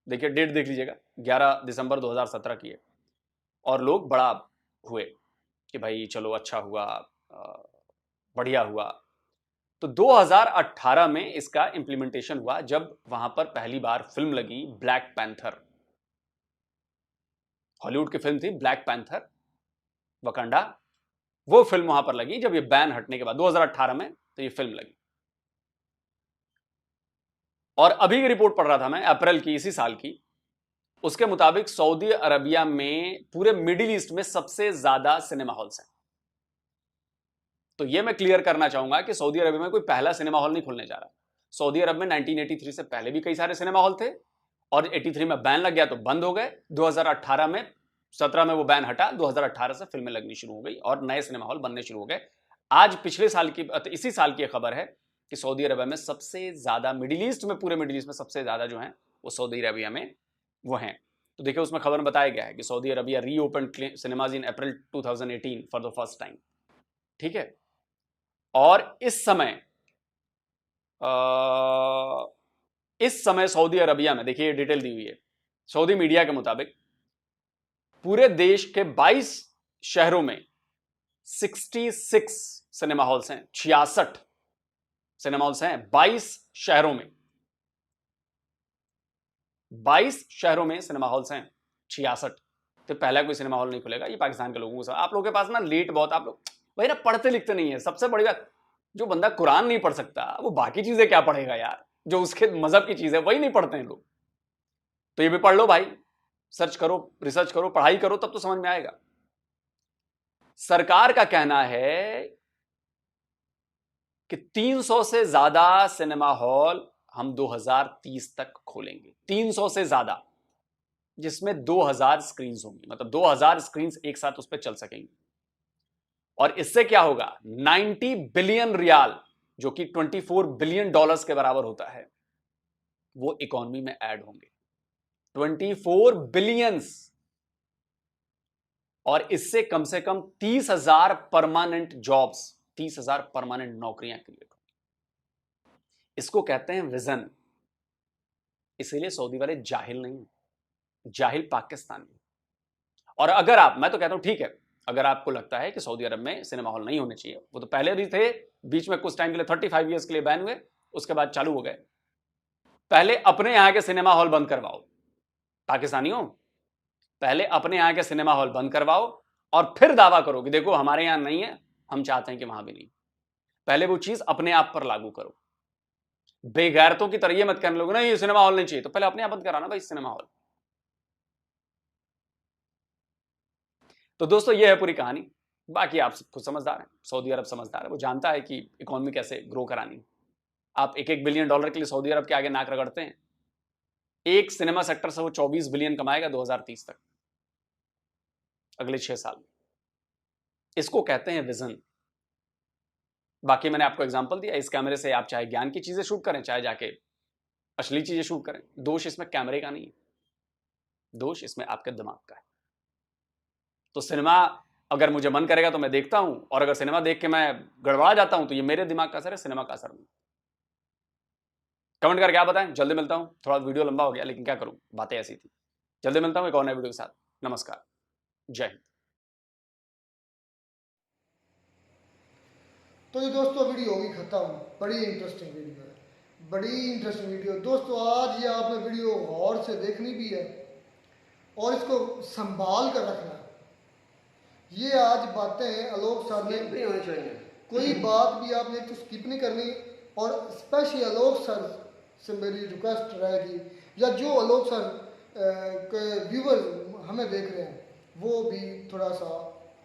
देखिए डेट देख लीजिएगा, 11 दिसंबर 2017 की है। और लोग बड़ा हुए कि भाई चलो अच्छा हुआ, बढ़िया हुआ। तो 2018 में इसका इंप्लीमेंटेशन हुआ, जब वहां पर पहली बार फिल्म लगी ब्लैक पैंथर। हॉलीवुड की फिल्म थी ब्लैक पैंथर वकांडा, वो फिल्म वहां पर लगी जब ये बैन हटने के बाद 2018 में, तो ये फिल्म लगी। और अभी की रिपोर्ट पढ़ रहा था मैं, अप्रैल की, इसी साल की, उसके मुताबिक सऊदी अरबिया में, पूरे मिडिल ईस्ट में सबसे ज्यादा सिनेमा हॉल्स हैं। तो ये मैं क्लियर करना चाहूंगा कि सऊदी अरबिया में कोई पहला सिनेमा हॉल नहीं खुलने जा रहा। सऊदी अरब में 1983 से पहले भी कई सारे सिनेमा हॉल थे, और 83 में बैन लग गया तो बंद हो गए। 2018 में, 17 में वो बैन हटा, 2018 से फिल्में लगनी शुरू हो गई और नए सिनेमा हॉल बनने शुरू हो गए। आज पिछले साल की, इसी साल की खबर है कि सऊदी अरबिया में सबसे ज्यादा, मिडिल ईस्ट में, पूरे मिडिल ईस्ट में सबसे ज्यादा जो है वो सऊदी अरबिया में वो हैं। तो देखिए उसमें खबर में बताया गया है कि Saudi Arabia reopen cinemas in April 2018 for the first time. ठीक है, और इस समय सऊदी अरबिया में, देखिए डिटेल दी हुई है, सऊदी मीडिया के मुताबिक पूरे देश के 22 शहरों में 66 सिनेमा हॉल्स हैं, 66 सिनेमा हॉल्स हैं 22 शहरों में। 22 शहरों में सिनेमा हॉल्स हैं 66। तो पहला कोई सिनेमा हॉल नहीं खुलेगा, ये पाकिस्तान के लोगों को। आप लोगों के पास ना लेट बहुत, आप लोग भाई ना पढ़ते लिखते नहीं है। सबसे बड़ी बात, जो बंदा कुरान नहीं पढ़ सकता वो बाकी चीजें क्या पढ़ेगा यार, जो उसके मजहब की चीज है वही नहीं पढ़ते हैं लोग। तो ये भी पढ़ लो भाई, सर्च करो, रिसर्च करो, पढ़ाई करो, तब तो समझ में आएगा। सरकार का कहना है कि 300 से ज्यादा सिनेमा हॉल हम 2030 तक खोलेंगे। 300 से ज्यादा, जिसमें 2000 स्क्रीन होंगी, मतलब 2000 स्क्रीन एक साथ उस पर चल सकेंगी। और इससे क्या होगा, 90 बिलियन रियाल, जो कि 24 बिलियन डॉलर्स के बराबर होता है, वो इकोनॉमी में ऐड होंगे। 24 बिलियंस। और इससे कम से कम 30,000 परमानेंट जॉब्स, 30,000 परमानेंट नौकरियां क्रिएट होंगी। इसको कहते हैं विजन। इसीलिए सऊदी वाले जाहिल नहीं, जाहिल पाकिस्तानी। और अगर आप, मैं तो कहता हूं ठीक है, अगर आपको लगता है कि सऊदी अरब में सिनेमा हॉल नहीं होने चाहिए, वो तो पहले भी थे, बीच में कुछ टाइम के लिए 35 ईयर्स के लिए बैन हुए, उसके बाद चालू हो गए। पहले अपने यहां के सिनेमा हॉल बंद करवाओ पाकिस्तानियों, पहले अपने यहां के सिनेमा हॉल बंद करवाओ और फिर दावा करो कि देखो हमारे यहां नहीं है, हम चाहते हैं कि वहां भी नहीं। पहले वो चीज अपने आप पर लागू करो। बेगैरतों की तरह ये मत कहने लोग, नहीं ये सिनेमा हॉल नहीं चाहिए, तो पहले अपने आप बंद कराना भाई सिनेमा हॉल। तो दोस्तों ये है पूरी कहानी। बाकी आप खुद समझदार हैं, सऊदी अरब समझदार है, वो जानता है कि इकोनॉमी कैसे ग्रो करानी। आप $1 बिलियन के लिए सऊदी अरब के आगे नाक रगड़ते हैं। एक सिनेमा सेक्टर से वो 24 बिलियन कमाएगा 2030 तक, अगले 6 साल में। इसको कहते हैं विजन। बाकी मैंने आपको एग्जांपल दिया, इस कैमरे से आप चाहे ज्ञान की चीजें शूट करें, चाहे जाके अश्लील चीजें शूट करें, दोष इसमें कैमरे का नहीं है, दोष इसमें आपके दिमाग का है। तो सिनेमा अगर मुझे मन करेगा तो मैं देखता हूं, और अगर सिनेमा देख के मैं गड़बड़ा जाता हूं तो ये मेरे दिमाग का असर है, सिनेमा का असर नहीं। कमेंट करके आप बताएं। जल्दी मिलता हूं, थोड़ा वीडियो लंबा हो गया लेकिन क्या करूं, बातें ऐसी थी। जल्दी मिलता हूं एक और नए वीडियो के साथ। नमस्कार, जय हिंद। तो ये दोस्तों वीडियो होगी खत्म। बड़ी इंटरेस्टिंग वीडियो है, बड़ी इंटरेस्टिंग वीडियो दोस्तों। आज ये आपने वीडियो गौर से देखनी भी है और इसको संभाल कर रखना है। ये आज बातें आलोक सर ने, कोई बात भी आपने तो स्किप नहीं करनी। और स्पेशली आलोक सर से मेरी रिक्वेस्ट रहेगी, या जो आलोक सर के व्यूवर्स हमें देख रहे हैं वो भी थोड़ा सा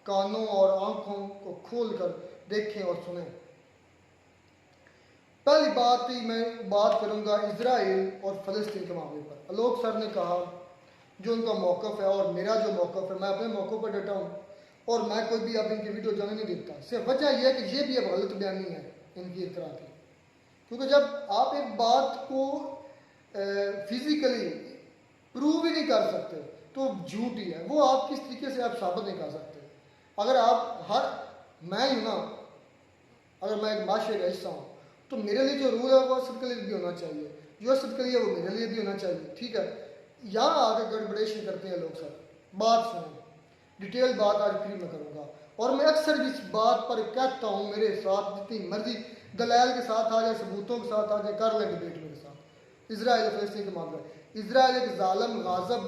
कानों और आंखों को खोलकर देखें और सुने। पहली बात ही मैं बात करूंगा इजराइल और फ़लस्तीन के मामले पर। आलोक सर ने कहा जो उनका मौक़िफ़ है और मेरा जो मौक़िफ़ है, मैं अपने मौक़ों पर डटा हूँ और मैं कोई भी अब इनकी वीडियो जाने नहीं देता। सिर्फ वजह यह है कि ये भी अब गलत बयानी है इनकी एक तरह की, क्योंकि जब आप एक बात को फिजिकली प्रूव ही नहीं कर सकते तो झूठ ही है वो। आप किस तरीके से आप साबित नहीं कर सकते। अगर आप मैं हूँ ना, अगर मैं एक माशरे का हिस्सा हूँ तो मेरे लिए जो रूल है वो असद के लिए भी होना चाहिए, जो असद के लिए वो मेरे लिए भी होना चाहिए। ठीक है, यहाँ आगे गड़बड़ेशन करते हैं लोग। सर बात सुनो, डिटेल बात आज फ्री में करूँगा और मैं अक्सर जिस बात पर कहता हूँ मेरे साथ जितनी मर्जी दलाल के साथ आ जाए, सबूतों के साथ आ जाए, कर लें डिबेट मेरे साथ। इजराइल फ़लस्तीन के मामले, इजराइल एक जालिम गाज़ब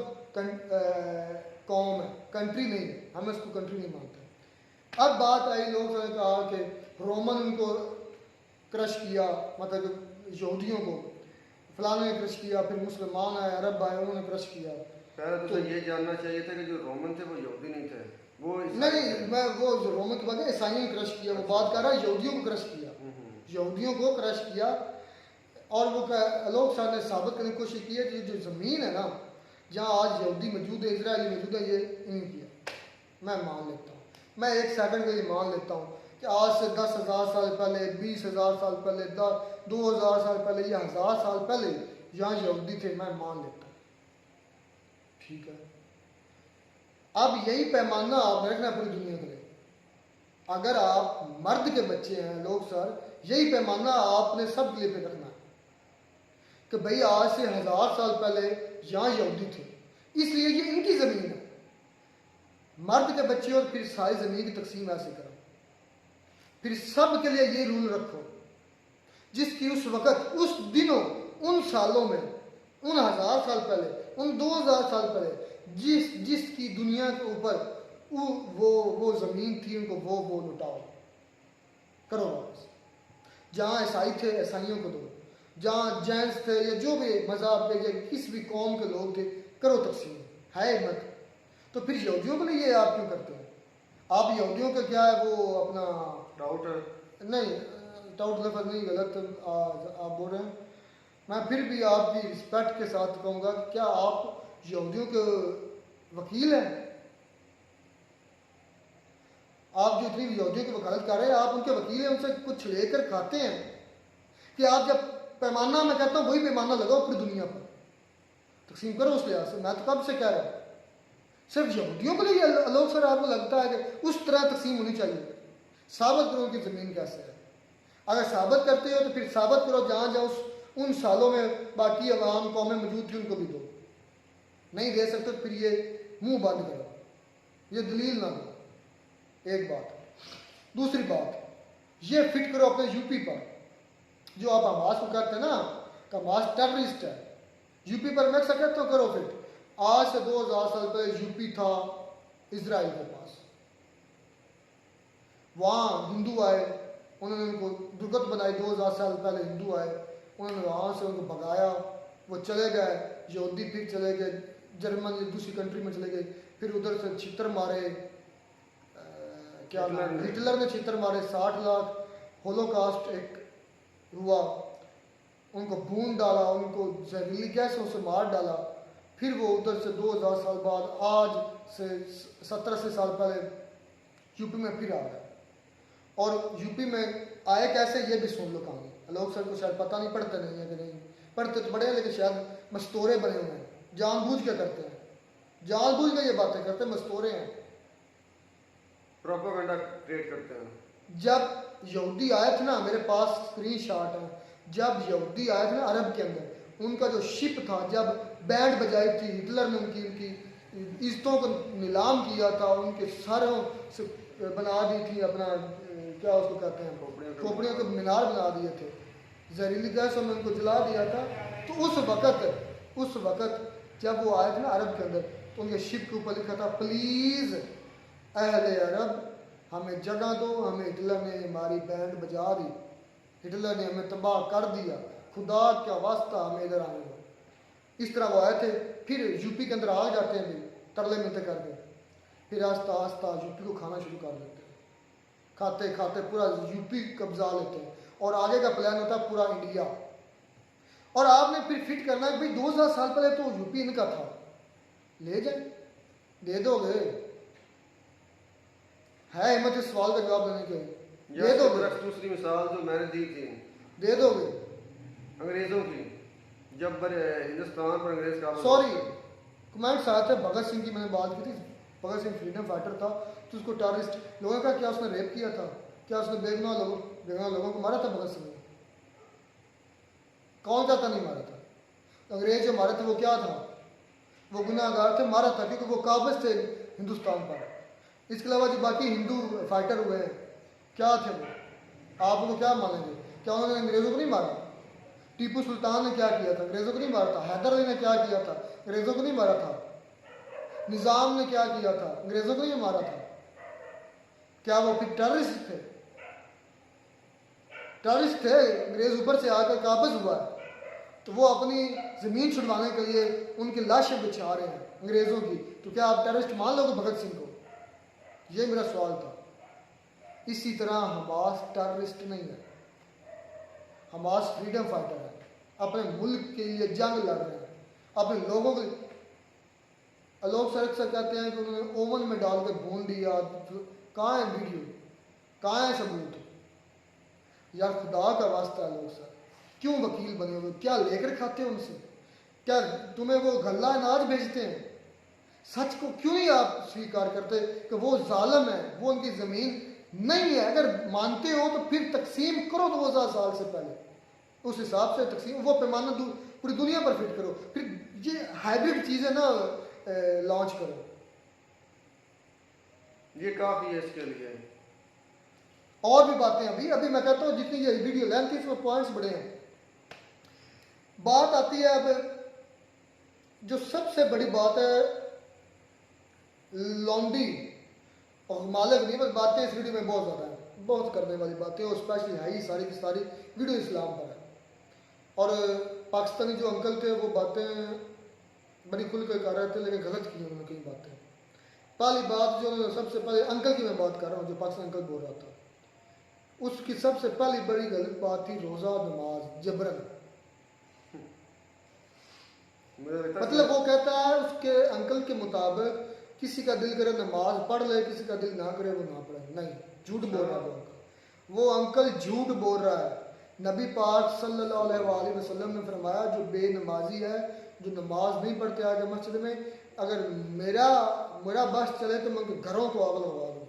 कौम है, कंट्री नहीं है, हम इसको कंट्री नहीं मानते। अब बात आई, लोगों ने कहा कि रोमन उनको क्रश किया, मतलब यहूदियों को फलाने ने क्रश किया, फिर मुसलमान आए, अरब आए, उन्होंने क्रश किया। पहले तो ये जानना चाहिए था कि जो रोमन थे वो यहूदी नहीं थे, वो नहीं, मैं वो जो रोमन की बात है ईसाइयों ने क्रश किया, वो बात कर रहा है यहूदियों को क्रश किया, यहूदियों को क्रश किया। और वो लोग साहब ने साबित करने की कोशिश की है कि जो ज़मीन है ना जहाँ आज यहूदी मौजूद है, इजरायली मौजूद है, ये इन्हीं की है। मैं मान लेता हूँ, मैं एक सेकंड के लिए मान लेता हूँ कि आज से 10,000 साल पहले, 20,000 साल पहले, 2,000 साल पहले या 1,000 साल पहले यहाँ यहूदी थे, मैं मान लेता हूँ। ठीक है, अब यही पैमाना आप रखना पूरी दुनिया के लिए। अगर आप मर्द के बच्चे हैं लोग सर, यही पैमाना आपने सब के लिए पे रखना है कि भाई आज से 1,000 साल पहले यहाँ यहूदी थे, इसलिए ये इनकी ज़मीन है। मर्द के बच्चे और फिर सारी ज़मीन की तकसीम ऐसे करो, फिर सब के लिए ये रूल रखो जिसकी उस वक़्त, उस दिनों, उन सालों में, उन 1,000 साल पहले, उन 2,000 साल पहले जिसकी दुनिया के ऊपर वो ज़मीन थी, उनको वो लुटाओ, करो वापस। जहाँ ईसाई थे ईसाइयों को दो, जहाँ जैंस थे या जो भी मज़हब के या किसी भी कौम के लोग थे, करो तकसीम, है मत। तो फिर यहूदियों के लिए ये आप क्यों करते हैं? आप यहूदियों का क्या है वो अपना डाउट नहीं, डाउट लफ्ज़ नहीं, गलत आप बोल रहे हैं। मैं फिर भी आपकी रिस्पेक्ट के साथ कहूँगा कि क्या आप यहूदियों के वकील हैं? आप जो इतनी यहूदियों की वकालत कर रहे हैं, आप उनके वकील हैं, उनसे कुछ लेकर खाते हैं कि आप जब पैमाना, मैं कहता हूँ वही पैमाना लगाओ पूरी दुनिया पर, तकसीम करो उस लिहाज से। मैं तो कब से कह रहा हूँ सिर्फ यहूदियों के लिए लोग सर आपको लगता है कि उस तरह तकसीम होनी चाहिए। साबित करो कि ज़मीन कैसे है। अगर साबित करते हो तो फिर साबित करो जहाँ जहाँ उन सालों में बाकी अवाम कौमें मौजूद थी उनको भी दो। नहीं दे सकते तो फिर ये मुंह बंद करो, ये दलील ना दो। एक बात। दूसरी बात, ये फिट करो अपने यूपी पर, जो आप हमास को कहते हैं ना कि हमास टेररिस्ट है, यूपी पर मैं सकते तो करो फिट। आज से 2,000 साल पहले यूपी था इजराइल के पास, वहाँ हिंदू आए, उन्होंने उनको दुर्गत बनाई। 2,000 साल पहले हिंदू आए, उन्होंने वहाँ से उनको भगाया, वो चले गए, यहूदी फिर चले गए जर्मन या दूसरी कंट्री में चले गए, फिर उधर से छितर मारे, क्या हिटलर ने छितर मारे, 60 लाख होलोकास्ट एक हुआ, उनको भून डाला, उनको जहरीली गैसों से मार डाला। फिर वो उधर से 2,000 साल बाद आज से 1700 साल पहले यूपी में फिर आ गए। और यूपी में आए कैसे ये भी सुन लो कहानी। लोग सर को शायद पता नहीं, पढ़ते नहीं है कि नहीं पढ़ते तो बड़े हैं, लेकिन शायद मस्तूरे बने हुए हैं, जानबूझ के करते हैं, जानबूझ के ये बातें करते हैं, मस्तूरे हैं, प्रोपेगेंडा क्रिएट करते हैं। जब यहूदी आए थे ना, मेरे पास स्क्रीन शॉट है, जब यहूदी आए थे ना अरब के अंदर, उनका जो शिप था, जब बैंड बजाई थी, हिटलर ने उनकी इज्जतों को नीलाम किया था, उनके सरों से बना दी थी अपना, क्या उसको कहते हैं, खोपड़ियों के मीनार बना दिए थे, जहरीली गैसों में उनको जला दिया था। तो उस वक़्त जब वो आए थे ना अरब के अंदर, तो उनके शिप के ऊपर लिखा था, प्लीज़ अहले अरब हमें जगह दो, हमें हिटलर ने हमारी बैंड बजा दी, हिटलर ने हमें तबाह कर दिया, खुदा क्या वास्ता हमें इधर आने दो। इस तरह वो आए थे। फिर यूपी के अंदर आ जाते हैं भी तरले मिलते करके, फिर आस्ता आस्ता यूपी को खाना शुरू कर देते हैं, खाते खाते पूरा यूपी कब्जा लेते हैं और आगे का प्लान होता है पूरा इंडिया। और आपने फिर फिट करना है भाई 2000 साल पहले तो यूपी इनका था, ले जाए, दे दोगे? है हिम्मत इस सवाल का जवाब देने के? दे दोगे? दूसरी मिसाल जो मैंने दी थी, दे दोगे? अंग्रेजों की, जब हिंदुस्तान पर अंग्रेज का सॉरी, कमेंट्स आए थे भगत सिंह की, मैंने बात की थी, भगत सिंह फ्रीडम फाइटर था तो उसको टेररिस्ट लोगों का, क्या उसने रेप किया था? क्या उसने बेगुनाह लोगों को मारा था? भगत सिंह ने कौन सा था? नहीं मारा था। अंग्रेज जो मारे थे वो क्या था? वो गुनाहगार थे, मारा था क्योंकि वो काबिज थे हिंदुस्तान पर। इसके अलावा जो बाकी हिंदू फाइटर हुए हैं क्या थे वो? आप उनको क्या मानेंगे? क्या उन्होंने अंग्रेजों को नहीं मारा? टीपू सुल्तान ने क्या किया था? अंग्रेजों को नहीं मारा था। हैदर अली ने क्या किया था? अंग्रेजों को नहीं मारा था। निजाम ने क्या किया था? अंग्रेजों को नहीं मारा था। क्या वो फिर टेररिस्ट थे? टेररिस्ट थे। अंग्रेज ऊपर से आकर काबिज हुआ है तो वो अपनी जमीन छुड़वाने के लिए उनकी लाशें बिछा रहे हैं अंग्रेजों की, तो क्या आप टेररिस्ट मान लोगे भगत सिंह को? ये मेरा सवाल था। इसी तरह हमास टेररिस्ट नहीं है, हमास फ्रीडम फाइटर है, अपने मुल्क के लिए जंग लड़ रहे हैं, अपने लोगों के। लोग सड़क से कहते हैं कि उन्होंने ओवन में डाल के भून दिया, कहाँ है वीडियो, कहाँ है सबूत? यार खुदा का वास्ता है, लोग सर क्यों वकील बने हुए? क्या लेकर खाते हो उनसे? क्या तुम्हें वो गल्ला अनाज भेजते हैं? सच को क्यों नहीं आप स्वीकार करते कि वो जालिम है, वो उनकी जमीन नहीं है? अगर मानते हो तो फिर तकसीम करो 2000 साल से पहले, उस हिसाब से तकसीम, वो पैमाना पूरी दुनिया पर फिट करो, फिर ये हाइब्रिड चीजें ना लॉन्च करो। ये काफी है इसके लिए। और भी बातें अभी मैं कहता हूँ जितनी ये वीडियो लेंथ है इसमें पॉइंट्स बड़े हैं। बात आती है अब जो सबसे बड़ी बात है लॉन्डी और मालिक नहीं, बस बातें इस वीडियो में बहुत ज़्यादा है, बहुत करने वाली बातें, और स्पेशली है ही सारी की सारी वीडियो इस्लाम पर है। और पाकिस्तानी जो अंकल थे वो बातें बड़ी खुल कर कर रहे थे, लेकिन गलत की उन्होंने कई बातें। पहली बात जो सबसे पहले अंकल की मैं बात कर रहा हूँ, जो पाकिस्तान अंकल बोल रहा था, उसकी सबसे पहली बड़ी गलत बात थी रोज़ा नमाज जबरन। मतलब वो कहता है उसके अंकल के मुताबिक किसी का दिल करे नमाज पढ़ ले, किसी का दिल ना करे वो ना पढ़े। नहीं, झूठ बोल रहा है वो अंकल झूठ बोल रहा है। नबी पाक सल्लल्लाहु अलैहि वसल्लम ने फरमाया जो बेनमाजी है, जो नमाज नहीं पढ़ते आगे मस्जिद में, अगर मेरा बस चले तो मैं उनके घरों को आग लगा दूँ।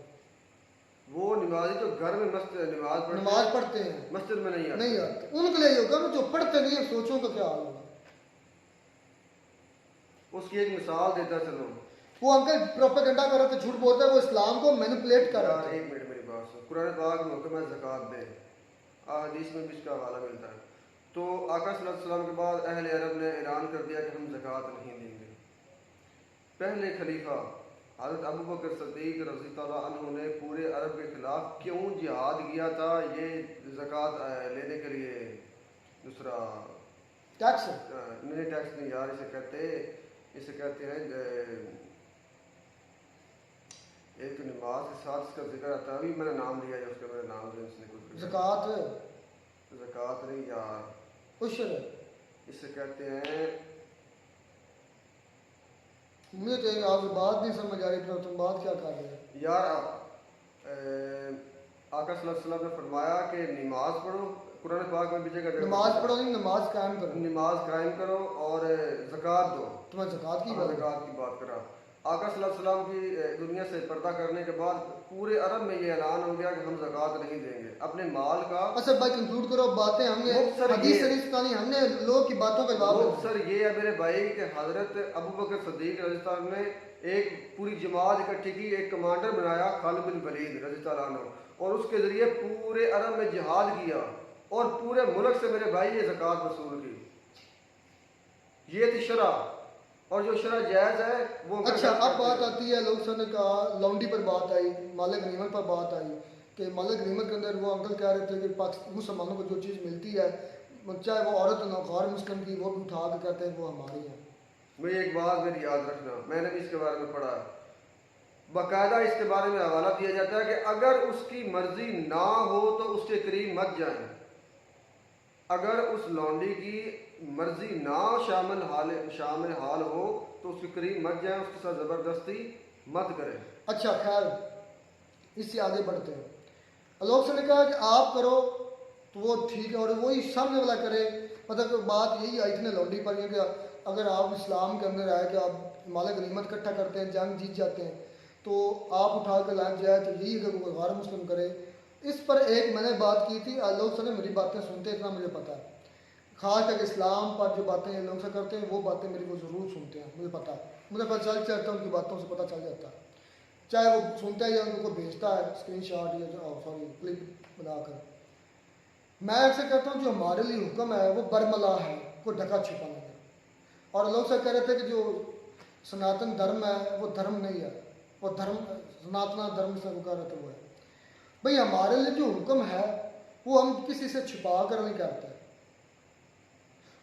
वो नमाजी जो घर में नमाज पढ़ते हैं, मस्जिद में नहीं आते, उनके लिए होगा। जो पढ़ते नहीं है सोचो का क्या हाल होगा। उसकी एक मिसाल देता चलो। वो अंकल प्रोपेगेंडा कर रहे थे, झूठ बोलते हैं, वो इस्लाम को मैनिपुलेट कर रहा है। एक मिनट मेरी बात सुन। कुरान पाक में हुक्म है ज़कात दे, हदीस में भी इसका हवाला मिलता है। तो आका सल्लल्लाहु अलैहि वसल्लम के बाद अहले अरब ने ऐलान कर दिया कि हम ज़कात नहीं देंगे। पहले खलीफा हज़रत अबू बकर सिद्दीक़ रज़ी अल्लाह अन्हु ने पूरे अरब के खिलाफ क्यों जिहाद किया था? ये ज़कात लेने के लिए। दूसरा टैक्स नहीं यार, इसे कहते हैं एक तो नमाज के साथ इसका जिक्र आता है, अभी मैंने नाम लिया है उसका, मेरा नाम ज़कात नहीं यार, उशर इसे कहते हैं। मुझे तो आप बात नहीं समझ आ रही, तो तुम बात क्या कर रहे हो यार? आका सल्लल्लाहु अलैहि वसल्लम ने फरमाया कि नमाज पढ़ो, कुरान पाक में भी जगह नमाज पढ़ो नहीं, नमाज कायम करो और ज़कात दो। तुम्हें ज़कात की बात करा। आका सल्लल्लाहु अलैहि वसल्लम की दुनिया से पर्दा करने के बाद पूरे अरब में ये ऐलान हो गया कि हम ज़कात नहीं देंगे अपने माल का। अच्छा भाई कंक्लूड करो बातें, हमने हदीस शरीफ सुनानी, हमने लोगों की बातों का जवाब। सर ये है मेरे भाई कि हजरत अबू बकर सिद्दीक रज़ी अल्लाह अन्हु ने एक पूरी जमात इकट्ठी की, एक कमांडर बनाया खालिद बिन वलीद रज़ी अल्लाह अन्हु, और उसके ज़रिए पूरे अरब में जिहाद किया और पूरे मुल्क से मेरे भाई ये ज़कात वसूल की। ये थी शरा, और जो शरा जायज़ है वो। अच्छा अब बात आती है, लोग सर ने कहा लॉन्डी पर बात आई, मालिक गनीमत पर बात आई कि मालिक गनीमत के अंदर वो अंकल कह रहे थे कि मुसलमानों को जो चीज़ मिलती है, चाहे वो औरत ना गैर मुस्लिम की, वो भी उठा के कहते हैं वो हमारी है। मैं एक बात मेरी याद रखना, मैंने भी इसके बारे में पढ़ा। बाकायदा इसके बारे में हवाला दिया जाता है कि अगर उसकी मर्जी ना हो तो उसके करीब मत जाएं। अगर उस लौंडी की मर्जी ना शामिल हाल हो तो उसके करीब मत जाएं, उसके साथ ज़बरदस्ती मत करें। अच्छा खैर, इससे आगे बढ़ते हैं। अल्लाह से ने कहा कि आप करो तो वो ठीक है, और वही सामने वाला करे। मतलब बात यही आई थी ना लौंडी पर, कि अगर आप इस्लाम के अंदर आए कि आप माल गनीमत इकट्ठा करते हैं, जंग जीत जाते हैं, तो आप उठा कर लाए जाए, तो यही अगर कोई गैर मुस्लिम करे। इस पर एक मैंने बात की थी, लोग से मेरी बातें सुनते, इतना मुझे पता है। खास करके इस्लाम पर जो बातें ये लोग से करते हैं, वो बातें मेरी वो ज़रूर सुनते हैं, मुझे पता है, मुझे पता चल जाता है, उनकी बातों से पता चल जाता है, चाहे वो सुनता है या उनको भेजता है स्क्रीनशॉट या सॉरी क्लिप बनाकर। मैं ऐसे कहता हूँ जो हमारे लिए हुक्म है वो बरमला है, वो ढका छिपा नहीं है। और लोग से कह रहे थे कि जो सनातन धर्म है वो धर्म नहीं है, वो धर्म सनातन धर्म से वो कह रहे थे वो है। भाई हमारे लिए जो हुक्म है वो हम किसी से छिपा कर नहीं करते,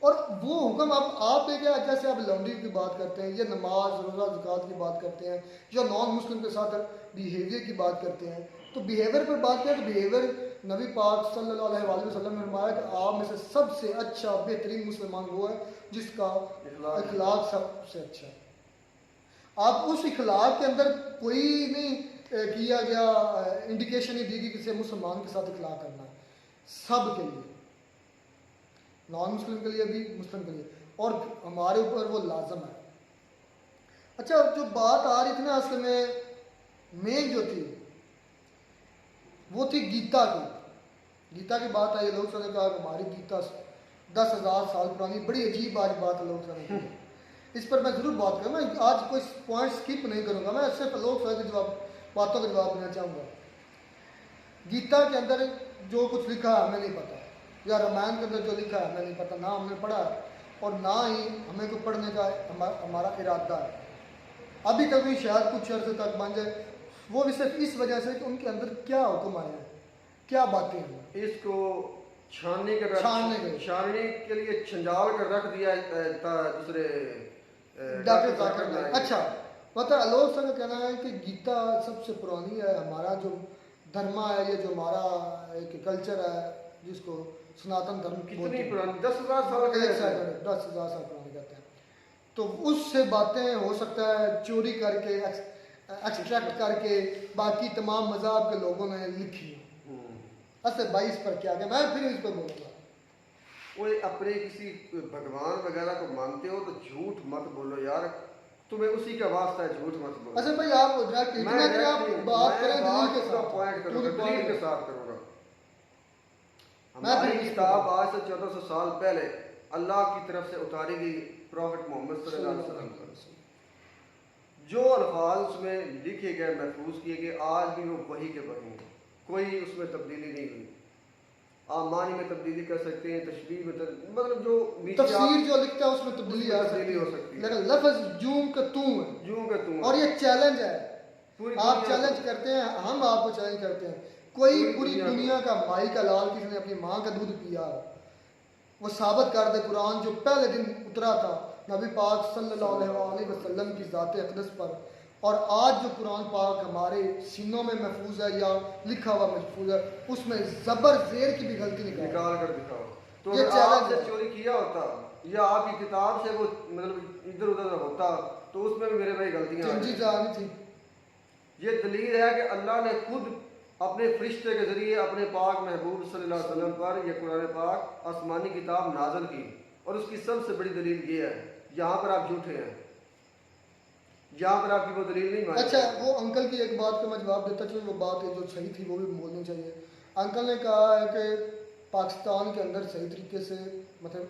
और वो हुक्म आप एक है, जैसे आप लॉन्ड्री की बात करते हैं, या नमाज रोज़ा ज़कात की बात करते हैं, या नॉन मुस्लिम के साथ बिहेवियर की बात करते हैं, तो बिहेवियर पर बात करें तो बिहेवियर नबी पाक सल्लल्लाहु अलैहि वसल्लम ने फरमाया कि आप में से सबसे अच्छा बेहतरीन मुसलमान वो है जिसका इखलाक सबसे अच्छा है। आप उस इखलाक के अंदर कोई नहीं किया गया इंडिकेशन नहीं दी कि किसी मुसलमान के साथ इखलाक करना है, सब के लिए, नॉन मुस्लिम के लिए भी मुस्लिम के लिए, और हमारे ऊपर वो लाजम है। अच्छा, जो बात आ रही थी ना असल में मेन जो थी वो थी गीता की। गीता की बात आई, लोग ने कहा कि हमारी गीता 10,000 साल पुरानी, बड़ी अजीब आज बात है लोग ने। इस पर मैं ज़रूर बात करूँगा, आज कोई पॉइंट स्किप नहीं करूँगा, मैं सिर्फ लोग के जवाब बातों का जवाब देना चाहूँगा। गीता के अंदर जो कुछ लिखा है हमें नहीं पता, या रामायण के अंदर जो लिखा है हमें नहीं पता, ना हमने पढ़ा और ना ही हमें को पढ़ने का हमारा इरादा है। अभी कभी शायद कुछ अर्से तक बन जाए, वो भी सिर्फ इस वजह से कि उनके अंदर क्या हुक्म आया है, क्या बातें हैं, इसको छानने के लिए छंजाल कर रख दिया दूसरे डॉक्टर जाकिर नाइक। अच्छा, पता लोग का कहना है कि गीता सबसे पुरानी है, हमारा जो धर्म है, ये जो हमारा एक कल्चर है जिसको सनातन धर्म कितनी पुरानी 10,000 साल 10,000 साल पुरानी कहते हैं। तो उससे बातें हो सकता है चोरी करके एक्सट्रैक्ट करके बाकी तमाम मज़हब के लोगों ने लिखी। अच्छा भाई, इस पर क्या क्या मैं फिर इस पर बोलूँगा। वो अपने किसी भगवान वगैरह को मानते हो तो झूठ मत बोलो यार, तुम्हें उसी का वास्ता है, झूठ मत बोलो। अच्छा भाई, आप बात करें दलील के साथ, पॉइंट करूँगा, दलील के साथ करूँगा। मैं हमारी किताब आज से 1400 साल पहले अल्लाह की तरफ से उतारी गई प्रॉफिट मोहम्मद सल्लल्लाहु अलैहि वसल्लम पर, जो अल्फाज उसमें लिखे गए महफूज किए गए, आज भी वो वही के वही हैं, कोई उसमें तब्दीली नहीं हुई। आप मानी में तब्दीली कर सकते हैं, तशबीह में मतलब जो तफसीर जो लिखता है उसमें तब्दीली हो सकती है, लेकिन लफ्ज़ जूम का तू, और ये चैलेंज है, आप चैलेंज करते हैं, हम आपको चैलेंज करते हैं। कोई पूरी दुनिया का माई का लाल किसी ने अपनी माँ का दूध पिया, वो साबित कर दे कुरान जो पहले दिन उतरा था नबी पाक सल्लल्लाहु अलैहि वसल्लम की ज़ात अक़दस पर, और आज जो कुरान पाक हमारे सीनों में महफूज है या लिखा हुआ महफूज है, उसमें ज़बर ज़ेर की भी गलती निकाल कर दिखाओ। तो अगर आपने चोरी किया होता या आपकी किताब से वो मतलब इधर उधर होता तो उसमें भी मेरे भाई गलतियाँ थी। ये दलील है कि अल्लाह ने खुद अपने फरिश्ते के जरिए अपने पाक महबूब सल्लल्लाहु अलैहि वसल्लम पर यह कुरान पाक आसमानी किताब नाज़िल की, और उसकी सबसे बड़ी दलील ये है। यहाँ पर आप झूठे हैं, यहाँ पर आपकी वो दलील नहीं मानी। अच्छा, वो अंकल की एक बात का मैं जवाब देता चाहिए, वो बात है जो सही थी वो भी बोलनी चाहिए। अंकल ने कहा है कि पाकिस्तान के अंदर सही तरीके से मतलब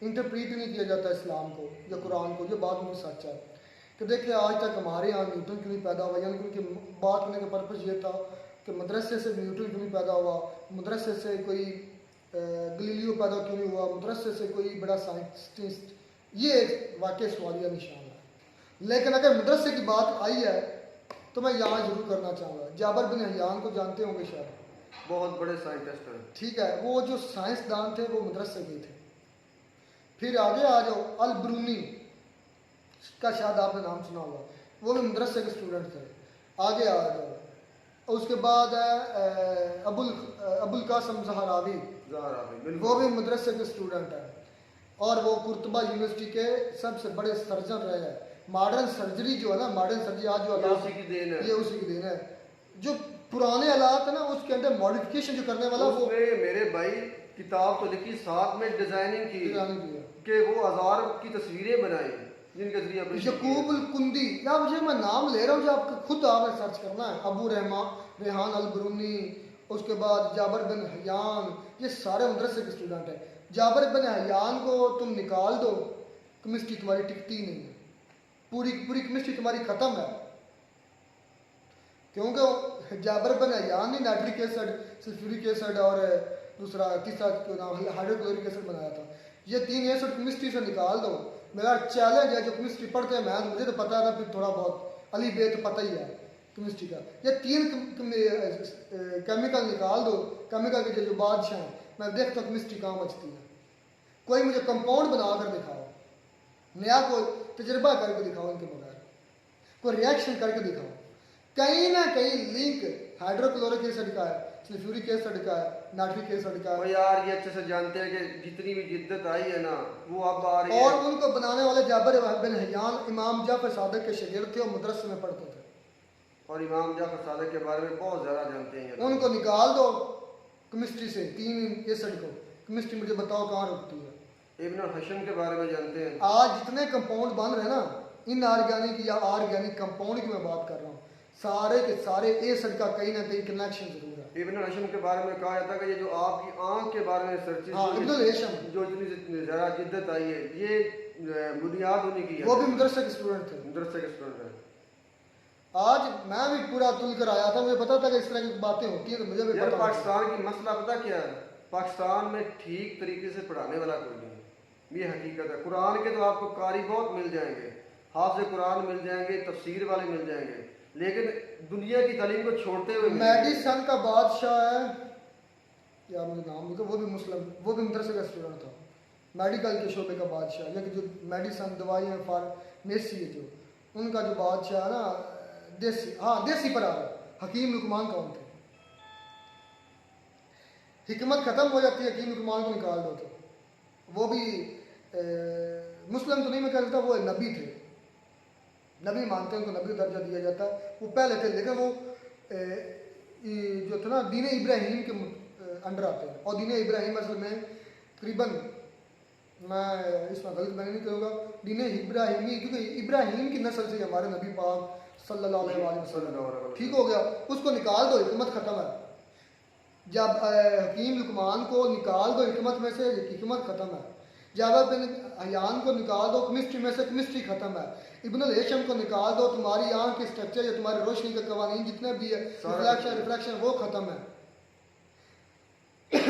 इंटरप्रीट नहीं किया जाता इस्लाम को या कुरान को। ये बात मुझे सच है कि देखिए आज तक हमारे यहाँ न्यूटन क्यों नहीं पैदा हुआ, यानी उनकी बात करने का पर्पज़ ये था कि मदरसे से न्यूटन क्यों नहीं पैदा हुआ, मदरसे से कोई गलीलियो पैदा क्यों नहीं हुआ, मदरसे से कोई बड़ा साइंटिस्ट, ये एक वाकई सवालिया निशान है। लेकिन अगर मदरसे की बात आई है तो मैं यहाँ जरूर करना चाहूँगा, जाबर बिन हयान को जानते होंगे शायद, बहुत बड़े साइंटिस्ट हैं, ठीक है, वो जो साइंसदान थे वो मदरसे के थे। फिर आगे आ जाओ, अल ब्रूनी का शायद आपने नाम सुना होगा, वो भी मदरसे के स्टूडेंट थे। आगे आ जाओ। उसके बाद है अबुल कासम ज़हरावी, वो भी मदरसे के स्टूडेंट है और वो कुर्तबा यूनिवर्सिटी के सबसे बड़े सर्जन रहे हैं। मॉडर्न सर्जरी जो है ना, मॉडर्न सर्जरी आज जो ये उसी की देन है। ये उसी की देन है। जो पुराने हालात है ना उसके अंदर मॉडिफिकेशन जो करने वाला वो मेरे भाई किताब तो लिखी, साथ में डिजाइनिंग की कि वो हजार की तस्वीरें बनाई जिनके जरिए यकूब कुंदी, या मुझे मैं नाम ले रहा हूँ जो आपको खुद आपने सर्च करना है। अबू रेहान अल बरूनी, उसके बाद जाबर बिन हयान, ये सारे मदरसे के स्टूडेंट हैं। जाबर बिन हयान को तुम निकाल दो, केमिस्ट्री तुम्हारी टिकती नहीं है, पूरी पूरी केमिस्ट्री तुम्हारी खत्म है। क्योंकि जाबर बिन हयान ने नाइट्रिक एसिड, सल्फ्यूरिक एसिड और दूसरा तीसरा हाइड्रोक्लोरिक एसिड बनाया था। ये 3 एसिड केमिस्ट्री से निकाल दो। मेरा चैलेंज है जो केमिस्ट्री पढ़ते हैं, मैं मुझे तो पता था, फिर थोड़ा बहुत अली बे तो पता ही है केमिस्ट्री का। ये 3 केमिकल निकाल दो, केमिकल के जो बादशाह हैं, मैं देखता हूँ केमिस्ट्री कहाँ बचती है। कोई मुझे कंपाउंड बना कर दिखाओ, नया कोई तजर्बा करके दिखाओ, इनके बगैर कोई रिएक्शन करके दिखाओ। कहीं ना कहीं लिंक हाइड्रोक्लोरिक एसिड का है, सल्फ्यूरिक एसिड का है, नाइट्रिक एसिड का है। यार ये अच्छे से जानते हैं कि जितनी भी जिद्दत आई है ना वो अब आ रही है। और उनको बनाने वाले जाबर बिन हयान इमाम जाफर सादिक के शागिर्द थे और मदरसे में पढ़ते थे और इमाम जाफर सादिक के बारे में बहुत ज़्यादा जानते हैं। उनको निकाल दो केमिस्ट्री से 3 एसिड को। केमिस्ट्री मुझे बताओ कहाँ रुकती है। इब्न हशम के बारे में जानते हैं। आज जितने कंपाउंड बन रहे हैं ना, इनऑर्गेनिक या ऑर्गेनिक कंपाउंड की मैं बात कर रहा हूँ, सारे के सारे एसिड का कहीं ना कहीं कनेक्शन जरूर है। इब्न हशम के बारे में कहा जाता है कि ये जो आपकी आंख के बारे में सर्चिस, जो इतनी ज़रा जिद्दत आई है, ये बुनियाद होने की है। वो भी मदरसे के स्टूडेंट थे, मदरसे के स्टूडेंट हैं। आज मैं भी पूरा तुल कर आया था, मुझे पता था कि इस तरह की बातें होती है, तो मुझे भी पता। पाकिस्तान की मसला पता क्या है, पाकिस्तान में ठीक तरीके से पढ़ाने वाला कोई नहीं, ये हकीकत है। कुरान के तो आपको कारी बहुत मिल जाएंगे, हाफ़िज़ कुरान मिल जाएंगे, तफसीर वाले मिल जाएंगे, लेकिन दुनिया की तालीम को छोड़ते हुए मेडिसन का बादशाह है, या मुझे नाम लिखो, वो भी मुस्लिम, वो भी मदरसे का स्टूडेंट था। मेडिकल के शोबे का बादशाह, या कि जो मेडिसन दवाइयाँ फार्मेसी है, जो उनका जो बादशाह है ना, देसी पर आ रहा हकीम लुकमान कौन थे। हिकमत ख़त्म हो जाती है, हकीम लुकमान को निकाल दो तो वो भी मुस्लिम तो नहीं मैं कहता, वो नबी थे, नबी मानते हैं, उनको नबी दर्जा दिया जाता है। वो पहले थे, लेकिन वो जो था ना दीन इब्राहिम के अंडर आते हैं। और दीन इब्राहिम असल में तकरीबन, मैं इसमें गलत मैंने नहीं करूँगा, दीन इब्राहिमी, क्योंकि इब्राहिम की नस्ल से हमारे नबी पाक सल्लल्लाहु अलैहि वसल्लम, ठीक हो गया, उसको निकाल दो, हिकमत ख़त्म है। जब हकीम लुकमान को निकाल दो हिकमत में से, हिकमत ख़त्म है। जाबर बिन हयान को निकाल दो केमिस्ट्री में से, केमिस्ट्री ख़त्म है। इब्न हेशम को निकाल दो, तुम्हारी आँख के स्ट्रक्चर या तुम्हारी रोशनी के कवानीन जितने भी है, रिफ्लेक्शन वो ख़त्म है।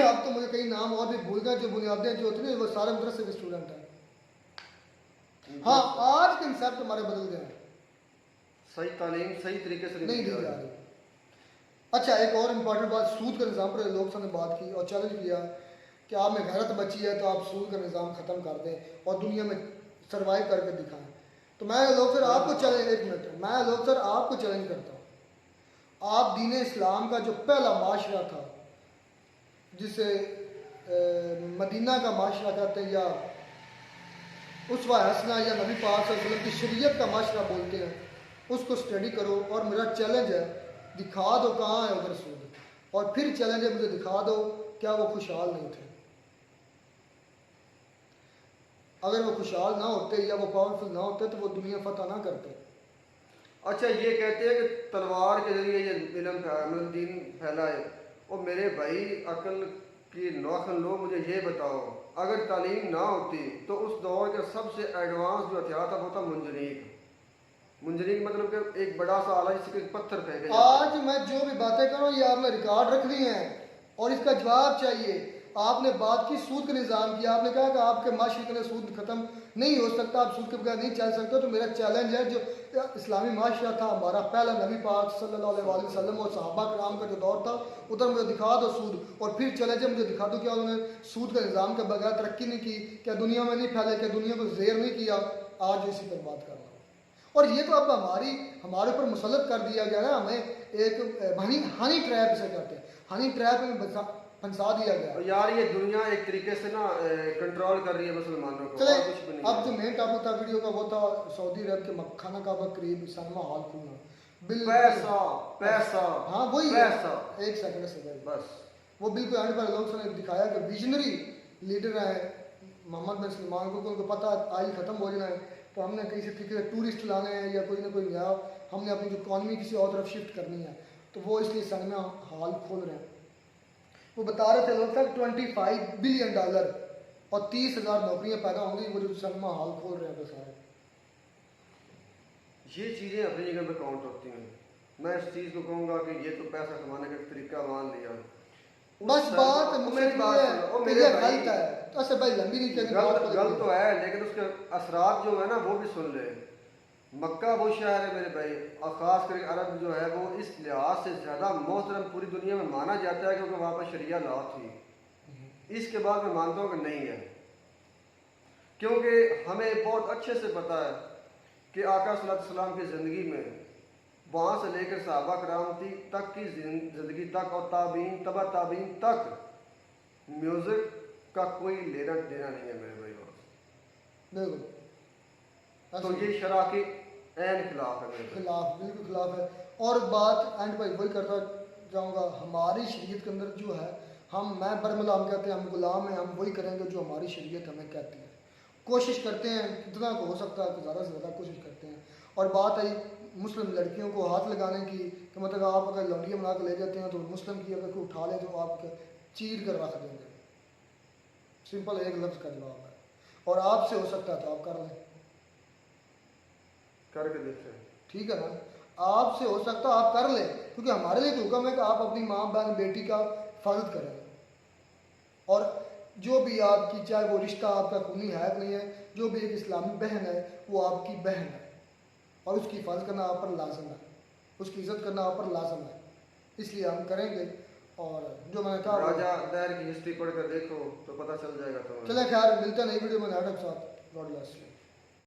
अब तो मुझे कई नाम और भी भूल गए, जो बुनियादें जो होती हैं वो सारे मदरसे के स्टूडेंट हैं। हाँ, आज कंसेप्ट हमारे बदल गए हैं, सही तालीम सही तरीके से नहीं दी जा रही। अच्छा, एक और इम्पॉर्टेंट बात, सूद के निज़ाम पर लोग ने बात की और चैलेंज किया कि आप में गैरत बची है तो आप सूद का निज़ाम ख़त्म कर दें और दुनिया में सर्वाइव करके दिखाएं। तो मैं लोग सर आपको चैलेंज, एक मिनट, मैं लोग सर आपको चैलेंज करता हूँ। आप दीन इस्लाम का जो पहला माशरा था, जिसे मदीना का माशरा कहते हैं, या उसवा हसना, या नबी पाक सल्लल्लाहु अलैहि वसल्लम की शरीयत का माशरा बोलते हैं, उसको स्टडी करो। और मेरा चैलेंज है, दिखा दो कहाँ है उधर सूद, और फिर चैलेंज है मुझे दिखा दो क्या वो खुशहाल नहीं थे। अगर वो खुशहाल ना होते या वो पावरफुल ना होते तो वो दुनिया फतह ना करते। अच्छा, ये कहते हैं कि तलवार के जरिए ये इल्म दीन फैला है। और मेरे भाई अकल की नौखन लो, मुझे ये बताओ, अगर तालीम ना होती तो उस दौर का सबसे एडवांस जो हथियार था वो था मुंजनीक। मुंजनीक मतलब कि एक बड़ा सा आला जिसके पत्थर फेंके। आज मैं जो भी बातें कर रहा हूँ ये आपने रिकॉर्ड रख ली हैं और इसका जवाब चाहिए। आपने बात की सूद का निज़ाम किया, आपने कहा कि आपके माशरे के लिए सूद ख़त्म नहीं हो सकता, आप सूद के बगैर नहीं चल सकते। तो मेरा चैलेंज है, जो इस्लामी माशरा था हमारा पहला, नबी पाक सल्लल्लाहु अलैहि वसल्लम और सहाबा कराम का जो दौर था, उधर मुझे दिखा दो सूद। और फिर चैलेंज है, मुझे दिखा दो क्या उन्होंने सूद का निज़ाम के बगैर तरक्की नहीं की, क्या दुनिया में नहीं फैले, क्या दुनिया को ज़ेर नहीं किया। आज इसी पर बात कर रहा हूँ और ये तो अब हमारे ऊपर मुसलत कर दिया गया ना, हमें एक हनी ट्रैप से कहते हैं, हनी ट्रैप में फंसा दिया गया। और यार ये दुनिया एक तरीके से ना कंट्रोल कर रही है मुसलमानों को, चले और कुछ भी नहीं अब है। जो मेन टॉपिक था वीडियो का वो था सऊदी अरब के खाना काबा करीब सिनेमा हॉल खुलना। पैसा पैसा हाँ वही पैसा, एक सेकंड से भाई, बस वो बिल्कुल एंड पर लोग ने दिखाया कि विजनरी लीडर है मोहम्मद बिन सलमान को, उनको पता आयल ख़त्म हो जाना है, तो हमने कहीं से तरीके से टूरिस्ट लाने हैं या कोई ना कोई नया हमने अपनी जो इकॉनमी किसी और तरफ शिफ्ट करनी है, तो वो इसलिए सिनेमा हॉल खोल रहे हैं। वो बता रहे थे लोग तक $25 बिलियन और 30,000 नौकरियां पैदा होंगी वो जो सिनेमा हॉल खोल रहे हैं तो सारे। ये चीज़ें अपनी जगह पे काउंट होती हैं। मैं इस चीज़ को कहूँगा कि ये तो पैसा कमाने का एक तरीका मान लिया। बस बात मेरी बात सुनो, ओ मेरे भाई, गलत है तो ऐसे भाई लंबी नहीं चलेगी, गलत तो है, लेकिन उसके असरात जो है ना वो भी सुन ले। मक्का वो शहर है मेरे भाई, और ख़ास करके अरब जो है वो इस लिहाज से ज़्यादा मोहतरम पूरी दुनिया में माना जाता है क्योंकि वहाँ पर शरिया लॉ थी। इसके बाद मैं मानता हूँ कि नहीं है, क्योंकि हमें बहुत अच्छे से पता है कि आका सल्लल्लाहु अलैहि वसल्लम की ज़िंदगी में वहाँ से लेकर सहाबा कराम तक की ज़िंदगी तक और ताबीन तबा ताबीन तक म्यूज़िक का कोई लेना देना नहीं है मेरे भाई वहाँ। बिल्कुल तो ये शरा के ऐन खिलाफ है मेरे भाई। खिलाफ, बिल्कुल खिलाफ है। और बात एंड भाई वही करता जाऊँगा, हमारी शरीयत के अंदर जो है मैं बरमला हम कहते हैं, हम गुलाम हैं, हम वही करेंगे जो हमारी शरीयत हमें कहती है। कोशिश करते हैं जितना हो सकता है ज़्यादा से ज़्यादा कोशिश करते हैं। और बात आई मुस्लिम लड़कियों को हाथ लगाने की, तो मतलब आप अगर लौंडियाँ बना कर ले जाते हैं तो मुस्लिम की अगर कोई उठा ले तो आप चीर कर रख देंगे। सिंपल एक लफ्ज़ का जवाब है। और आपसे हो सकता है तो आप कर लें, करके देखते हैं, ठीक है ना, आपसे हो सकता है आप कर लें, क्योंकि हमारे लिए तो हुक्म है कि आप अपनी माँ बहन बेटी का हिफाजत करें। और जो भी आपकी, चाहे वो रिश्ता आपका खूनी है कि नहीं है, जो भी एक इस्लामी बहन है वो आपकी बहन है और उसकी हिफाजत करना आप पर लाजम है, उसकी इज्जत करना आप पर लाजम है, इसलिए हम करेंगे। और जो मैंने कहा राजा दहर की हिस्ट्री पढ़ कर देखो तो पता चल जाएगा तुम्हें। चले खैर मिलते हैं नई वीडियो में नाटक साथ। God bless you.